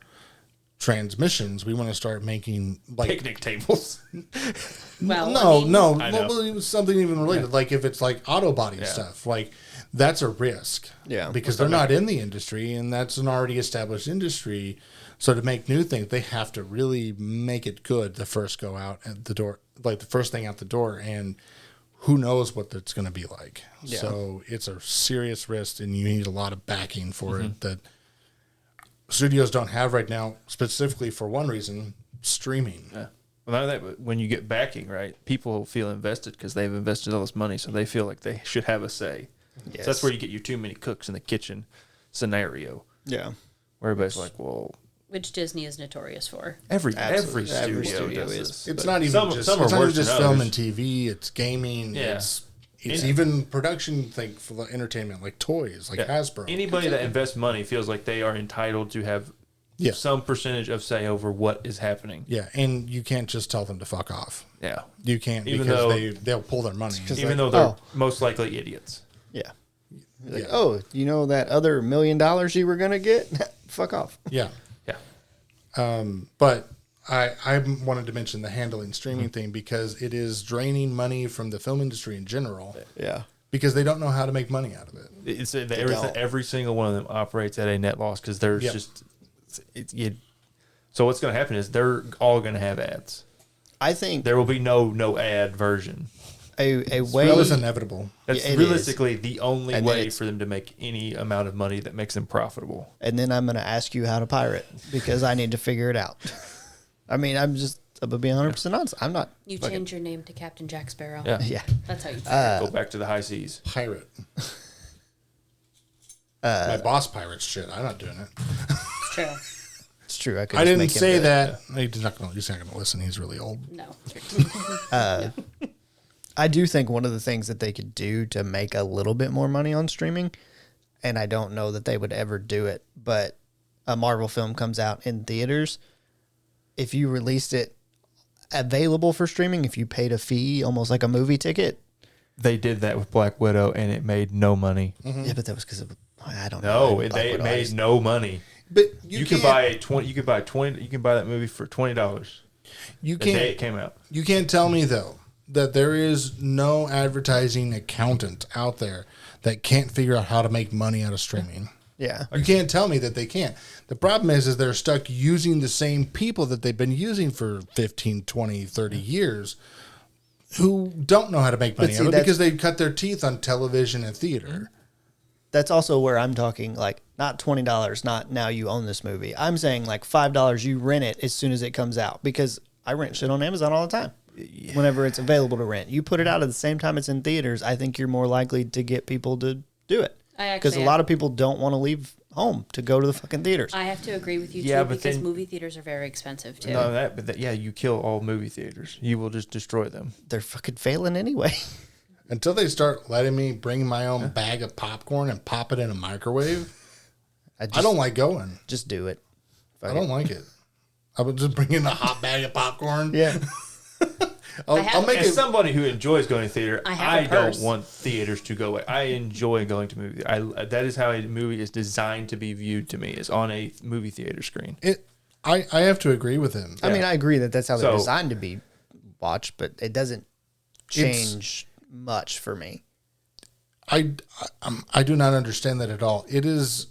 transmissions, we want to start making like picnic tables. Well, no, I know. well, it was something even related. Like if it's like auto body stuff, like that's a risk. Yeah. Because they're not in the industry, and that's an already established industry. So to make new things, they have to really make it good the first go out at the door, like the first thing out the door, and who knows what that's going to be like. Yeah. So it's a serious risk, and you need a lot of backing for it that studios don't have right now, specifically for one reason, streaming. Yeah. Well, not that, but when you get backing, right, people feel invested because they've invested all this money, so they feel like they should have a say. Yes. So that's where you get your too many cooks in the kitchen scenario, Yeah. where everybody's like, well, which Disney is notorious for. every Absolutely. studio, Every studio does is. this. It's But not even some just, are it's not even worse just than film others. and TV. It's gaming. Yeah. It's even production thing for the entertainment, like toys, like Hasbro. Anybody that invests money feels like they are entitled to have Yeah. some percentage of say over what is happening. Yeah, and you can't just tell them to fuck off. Yeah. You can't Even because though- they'll pull their money. Even though they're most likely idiots. Yeah. Like, Yeah. oh, you know that other $1 million you were gonna get? Fuck off. Yeah. Yeah. But I wanted to mention the handling streaming thing because it is draining money from the film industry in general Yeah. because they don't know how to make money out of it. It's don't. every single one of them operates at a net loss because there's Yep. just so what's going to happen is they're all going to have ads. I think There will be no ad version. a way That was inevitable. That's Yeah, it realistically the only And then way it's- for them to make any amount of money that makes them profitable. and then I'm gonna ask you how to pirate because I need to figure it out. I mean, I'm gonna be 100% honest. I'm not. You change your name to Captain Jack Sparrow. Yeah. Yeah. That's how you. Go back to the high seas. Pirate. My boss pirates shit. I'm not doing it. It's true. It's true. I could. I just didn't make him say do it. that. He's not going to listen. He's really old. No. I do think one of the things that they could do to make a little bit more money on streaming, and I don't know that they would ever do it, but a Marvel film comes out in theaters. If you released it available for streaming, if you paid a fee, almost like a movie ticket. They did that with Black Widow and it made no money. Yeah, but that was because of, I don't know. No, Black it Widow, I made just- no money. But You can buy $20. You can buy that movie for $20 You the day can't. it came out. You can't tell me though that there is no advertising accountant out there that can't figure out how to make money out of streaming. Yeah. You can't tell me that they can't. The problem is they're stuck using the same people that they've been using for 15, 20, 30 years who don't know how to make money see, out of it that's- because they cut their teeth on television and theater. That's also where I'm talking like not $20, not now you own this movie. I'm saying like $5 you rent it as soon as it comes out because I rent shit on Amazon all the time. Whenever it's available to rent, you put it out at the same time it's in theaters. I think you're more likely to get people to do it because a lot of people don't want to leave home to go to the fucking theaters. I have to agree with you Yeah, too but because then- movie theaters are very expensive too. No, yeah, you kill all movie theaters. You will just destroy them. They're fucking failing anyway. Until they start letting me bring my own bag of popcorn and pop it in a microwave, I don't like going. Just do it. I don't like it. I would just bring in a hot bag of popcorn. Yeah. I'll make As it. somebody who enjoys going to theater, I have a I don't purse. want theaters to go away. I enjoy going to movie. That is how a movie is designed to be viewed to me, is on a movie theater screen. I have to agree with him. I mean, I agree that that's how they're So- designed to be watched, but it doesn't change much for me. I do not understand that at all. It is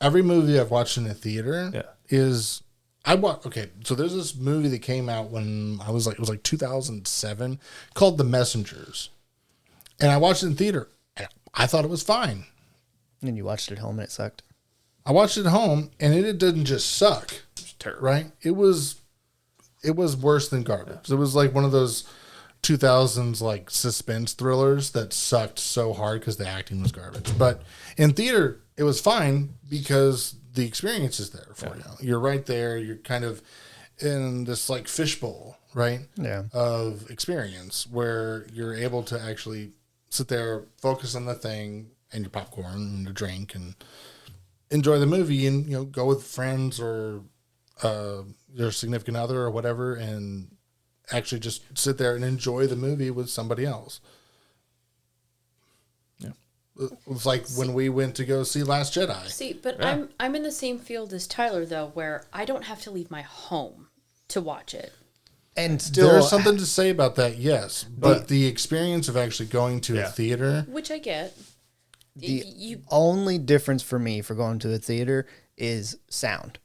every movie I've watched in a theater Yeah. is I watch. Okay, so there's this movie that came out when I was like, it was like 2007 called The Messengers, and I watched it in theater and I thought it was fine. And you watched it at home and it sucked. I watched it at home and it didn't just suck, It's terrible. right? It was worse than garbage. It was like one of those 2000s like suspense thrillers that sucked so hard because the acting was garbage. But in theater, it was fine because the experience is there for you. You're right there. You're kind of in this like fishbowl, right? Yeah. Of experience where you're able to actually sit there, focus on the thing and your popcorn and your drink and enjoy the movie and, you know, go with friends or your significant other or whatever and actually just sit there and enjoy the movie with somebody else. Yeah. It was like when we went to go see Last Jedi. See, but Yeah. I'm in the same field as Tyler though, where I don't have to leave my home to watch it. And still, There's something to say about that, yes. But the experience of actually going to a theater, Which I get. the You only difference for me for going to a theater is sound.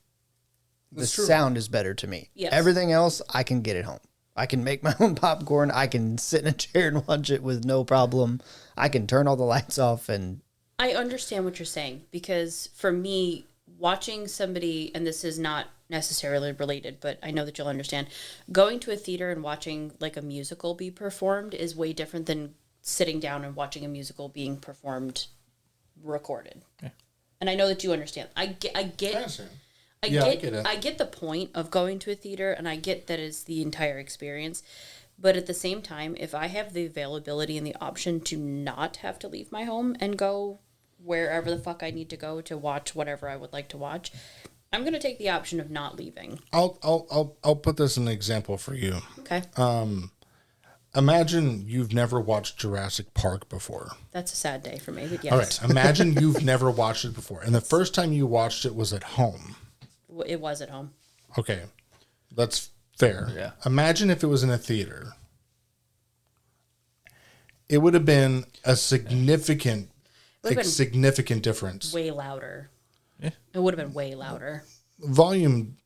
The sound is better to me. Yes. Everything else, I can get at home. I can make my own popcorn. I can sit in a chair and watch it with no problem. I can turn all the lights off and I understand what you're saying because for me, watching somebody, and this is not necessarily related, but I know that you'll understand, going to a theater and watching like a musical be performed is way different than sitting down and watching a musical being performed recorded. Yeah. And I know that you understand. I get I get it. I get the point of going to a theater and I get that it's the entire experience. But at the same time, if I have the availability and the option to not have to leave my home and go wherever the fuck I need to go to watch whatever I would like to watch, I'm going to take the option of not leaving. I'll put this in an example for you. Okay. Imagine you've never watched Jurassic Park before. That's a sad day for me, but yes. All right. Imagine you've never watched it before, and the first time you watched it was at home. It was at home. Okay, that's fair. Yeah. Imagine if it was in a theater. It would have been a significant difference. Way louder. Yeah. It would have been way louder. Volume.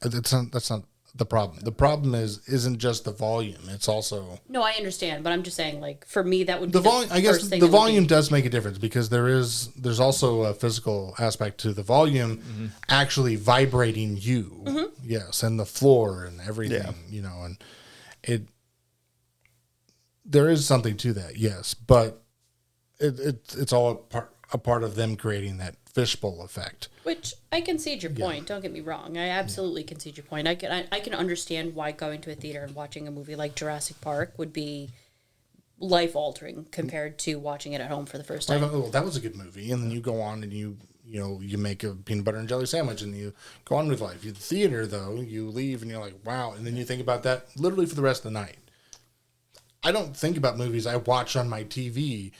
That's not the problem. The problem isn't just the volume. It's also No, I understand, but I'm just saying, like, for me, that would be the volume. I guess first thing the that would volume be- does make a difference because there's also a physical aspect to the volume actually vibrating you. Yes, and the floor and everything. You know, and there is something to that. Yes, but it's all a part of them creating that fishbowl effect. Which I concede your point. Don't get me wrong. I absolutely concede your point. I can understand why going to a theater and watching a movie like Jurassic Park would be life altering compared to watching it at home for the first time. Oh, that was a good movie, and then you go on and you make a peanut butter and jelly sandwich, and you go on with life. The theater, though, you leave and you're like, wow, and then you think about that literally for the rest of the night. I don't think about movies I watch on my TV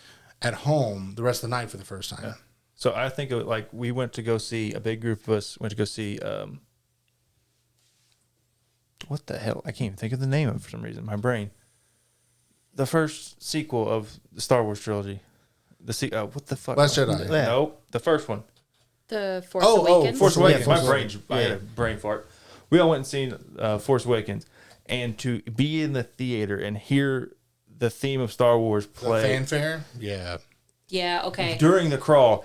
at home the rest of the night for the first time. Yeah. So I think of it like we went to go see, a big group of us went to go see, what the hell? I can't even think of the name of it for some reason. My brain. The first sequel of the Star Wars trilogy. What the fuck? Last Jedi. Yeah. Nope. The first one. The Force Awakens. Force Awakens. Force I had a brain fart. We all went and seen Force Awakens. And to be in the theater and hear the theme of Star Wars The play fanfare? Yeah. Yeah, okay. during the crawl,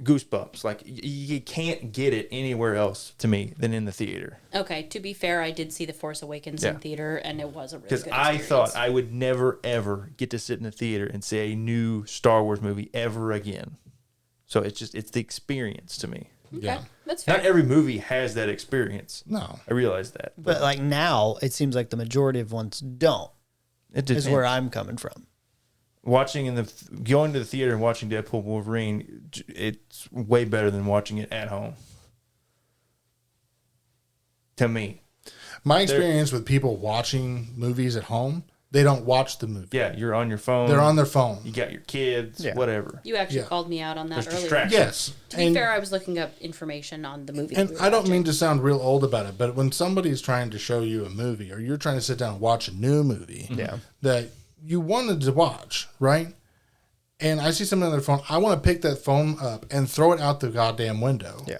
goosebumps. Like, you can't get it anywhere else, to me, than in the theater. Okay, to be fair, I did see The Force Awakens in theater, and it was a really good Because experience. I thought I would never, ever get to sit in the theater and see a new Star Wars movie ever again. So it's the experience to me. Okay, Yeah. that's fair. Not every movie has that experience. No. I realize that. But like now, it seems like the majority of ones don't. It Is depends. where I'm coming from. Going to the theater and watching Deadpool Wolverine, it's way better than watching it at home. To me. My experience with people watching movies at home, they don't watch the movie. Yeah, you're on your phone. They're on their phone. You got your kids, Yeah. whatever. You actually Yeah. called me out on that There's earlier. distractions. Yes. To be fair, I was looking up information on the movie. And we were I don't watching. mean to sound real old about it, but when somebody's trying to show you a movie or you're trying to sit down and watch a new movie that you wanted to watch, right? And I see something on their phone, I want to pick that phone up and throw it out the goddamn window. Yeah.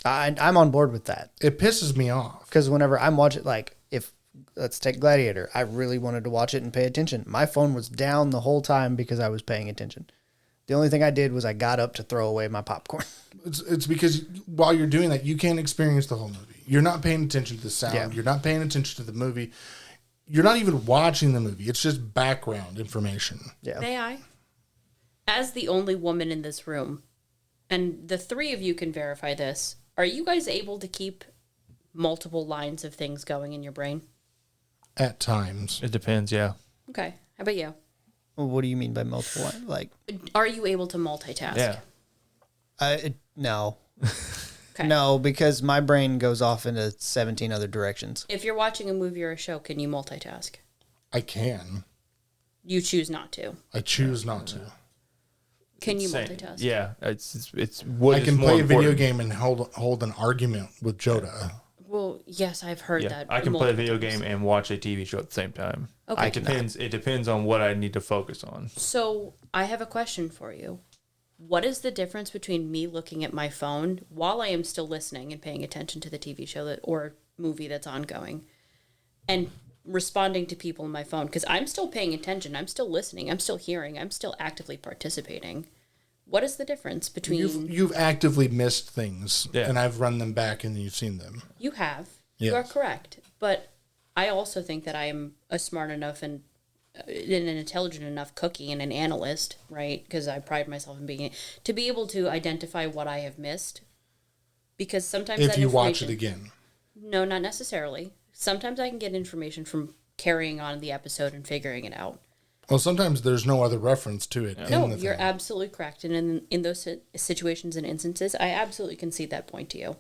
I'm on board with that. It pisses me off. Because whenever I'm watching, like, if let's take Gladiator, I really wanted to watch it and pay attention. My phone was down the whole time because I was paying attention. The only thing I did was I got up to throw away my popcorn. It's because while you're doing that, you can't experience the whole movie. You're not paying attention to the sound. Yeah. You're not paying attention to the movie. You're not even watching the movie. It's just background information. Yeah. May I? As the only woman in this room, and the three of you can verify this, are you guys able to keep multiple lines of things going in your brain? At times. It depends, yeah. Okay. How about you? Well, what do you mean by multiple? Like, Are you able to multitask? Yeah. no. Okay. No, because my brain goes off into 17 other directions. If you're watching a movie or a show, can you multitask? I can. You choose not to. I choose not to. Can you Same. multitask? Yeah, it's what I is can more play a video important. game and hold an argument with Joda. Well, yes, I've heard Yeah, that. I can play a multiple video times. game and watch a TV show at the same time. Okay. It depends on what I need to focus on. So I have a question for you. What is the difference between me looking at my phone while I am still listening and paying attention to the TV show or movie that's ongoing and responding to people on my phone? Because I'm still paying attention. I'm still listening. I'm still hearing. I'm still actively participating. What is the difference between... You've actively missed things, Yeah. and I've run them back, and you've seen them. You have. Yes. You are correct. But I also think that I am a smart enough and an intelligent enough cookie and an analyst, right? Because I pride myself in being to be able to identify what I have missed. Because sometimes If that you watch information- it again. No, not necessarily. Sometimes I can get information from carrying on the episode and figuring it out. Well, sometimes there's no other reference to it. No, in the you're thing. absolutely correct. And in those situations and instances, I absolutely concede that point to you.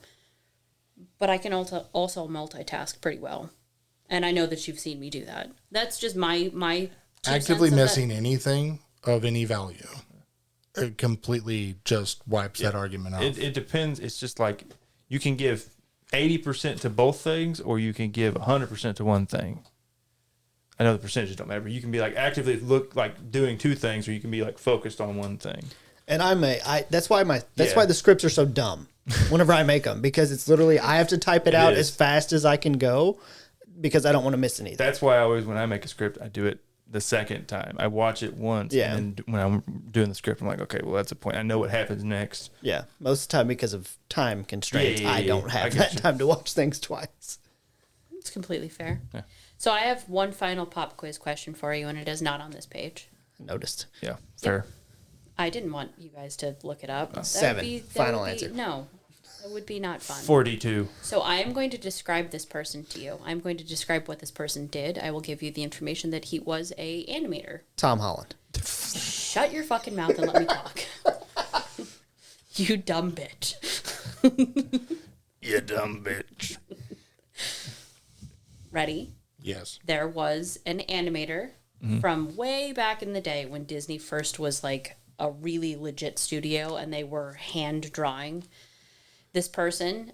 But I can also multitask pretty well. And I know that you've seen me do that. That's just my Actively sense of missing anything of any value. It completely just wipes that argument off. It depends. It's just like you can give 80% to both things, or you can give 100% to one thing. I know the percentages don't matter. You can be like actively doing two things, or you can be like focused on one thing. And that's why the scripts are so dumb whenever I make them, because it's literally I have to type it out as fast as I can go because I don't want to miss anything. That's why I always, when I make a script, I do it the second time. I watch it once, and then when I'm doing the script, I'm like, okay, well, that's the point. I know what happens next. Yeah, most of the time because of time constraints, I don't have that time to watch things twice. It's completely fair. Yeah. So I have one final pop quiz question for you, and it is not on this page. Noticed. Yeah, fair. I didn't want you guys to look it up. Final answer. No, that would be not fun. 42. So I am going to describe this person to you. I'm going to describe what this person did. I will give you the information that he was a animator. Tom Holland. Shut your fucking mouth and let me talk. You dumb bitch. You dumb bitch. Ready? Yes. There was an animator from way back in the day when Disney first was like a really legit studio and they were hand drawing. This person,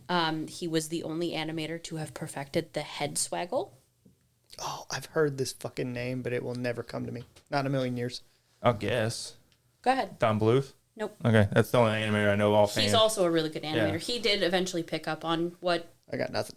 he was the only animator to have perfected the head swaggle. Oh, I've heard this fucking name, but it will never come to me. Not in a million years. I'll guess. Go ahead. Don Bluth? Nope. Okay, that's the only animator I know offhand. He's also a really good animator. Yeah. He did eventually pick up on what I got nothing.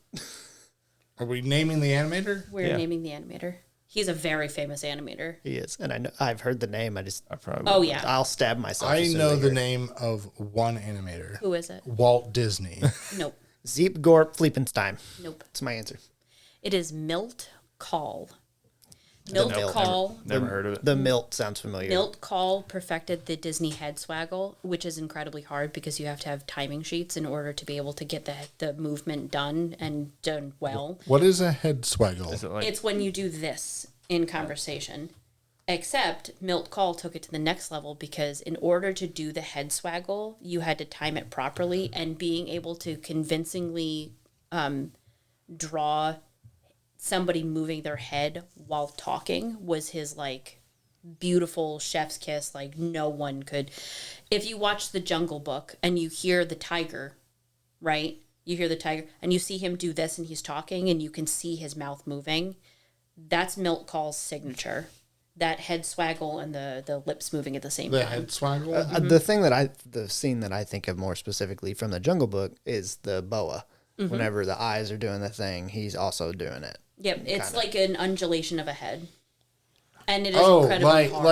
Are we naming the animator? we're naming the animator. He's a very famous animator. He is, and I've heard the name. I probably Oh, yeah. I'll stab myself. I as soon know as I the hear it. name of one animator. Who is it? Walt Disney. Nope. Zeep Gorp Fleepenstein. Nope. That's my answer. It is Milt Kahl. Milt Milt. Kahl. never heard of it. The Milt sounds familiar. Milt Kahl perfected the Disney head swaggle, which is incredibly hard because you have to have timing sheets in order to be able to get the movement done and done well. What is a head swaggle? Is it like It's when you do this in conversation. Except Milt Kahl took it to the next level because in order to do the head swaggle, you had to time it properly, and being able to convincingly draw somebody moving their head while talking was his like beautiful chef's kiss. Like no one could. If you watch The Jungle Book and you hear the tiger, right? You hear the tiger and you see him do this and he's talking and you can see his mouth moving. That's Milt Kahl's signature. That head swaggle and the lips moving at the same The time. head swaggle? The scene that I think of more specifically from the Jungle Book is the boa. Mm-hmm. Whenever the eyes are doing the thing, he's also doing it. Yep, it's kinda. like an undulation of a head. And it is Oh, incredibly hard.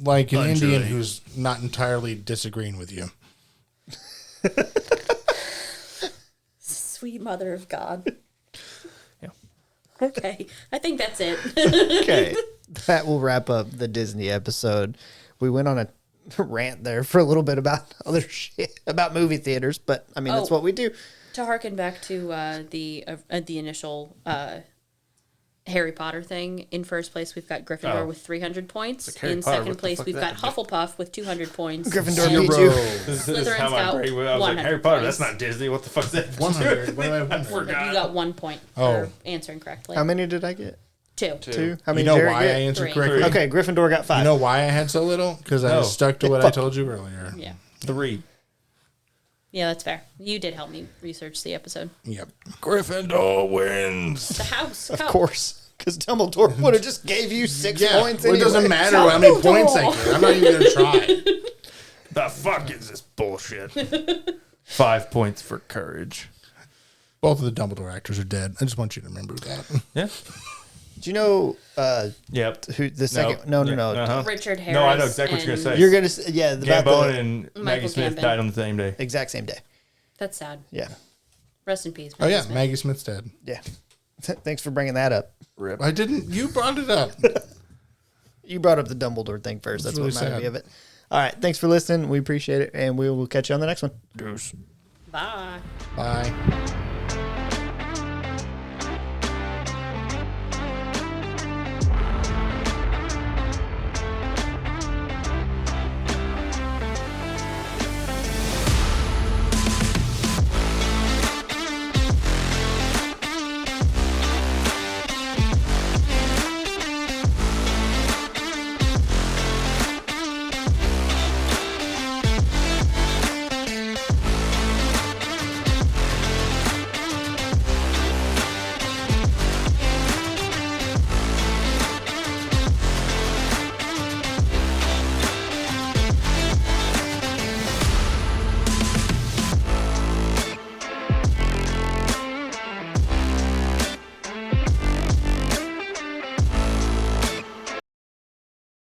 like an Indian who's not entirely disagreeing with you. Sweet mother of God. Yeah. Okay, I think that's it. Okay. That will wrap up the Disney episode. We went on a rant there for a little bit about other shit, about movie theaters, but I mean, that's Oh. what we do. To harken back to the initial Harry Potter thing, in first place we've got Gryffindor Oh. with 300 points. Harry In Potter, second what the place fuck we've that got Hufflepuff with 200 points. Gryffindor And beat you. This is Slytherin's how my got brain went. I was like, 100 Harry Potter, points. that's not Disney. What the fuck's that? 100. What do I have? 100? forgot. You got 1 point Oh. for answering correctly. How many did I get? Two. Two. How You many know did Jared why I get? answered Three. correctly? Okay, Gryffindor got 5. You know why I had so little? Because I No. just stuck to what I told you earlier. Yeah. 3. Yeah, that's fair. You did help me research the episode. Yep. Gryffindor wins. The house. Of course, because Dumbledore would have just gave you 6 Yeah. points. Well, it anyway. doesn't matter how many points I get. I'm not even going to try. The fuck is this bullshit? 5 points for courage. Both of the Dumbledore actors are dead. I just want you to remember that. Yeah. Do you know Yep. who the second? No. Uh-huh. Richard Harris. No, I know exactly what you're gonna say. You're gonna about Gambone the and Maggie Michael Smith Gambon. died on the same day. exact same day. That's sad. Yeah, Rest in peace. Oh, yeah. Smith. Maggie Smith's dead. yeah. Thanks for bringing that up. Rip. I didn't. You brought it up. You brought up the Dumbledore thing first. That's really what reminded sad. me of it. All right, thanks for listening. We appreciate it, and we will catch you on the next one. Deuce. Bye. Bye.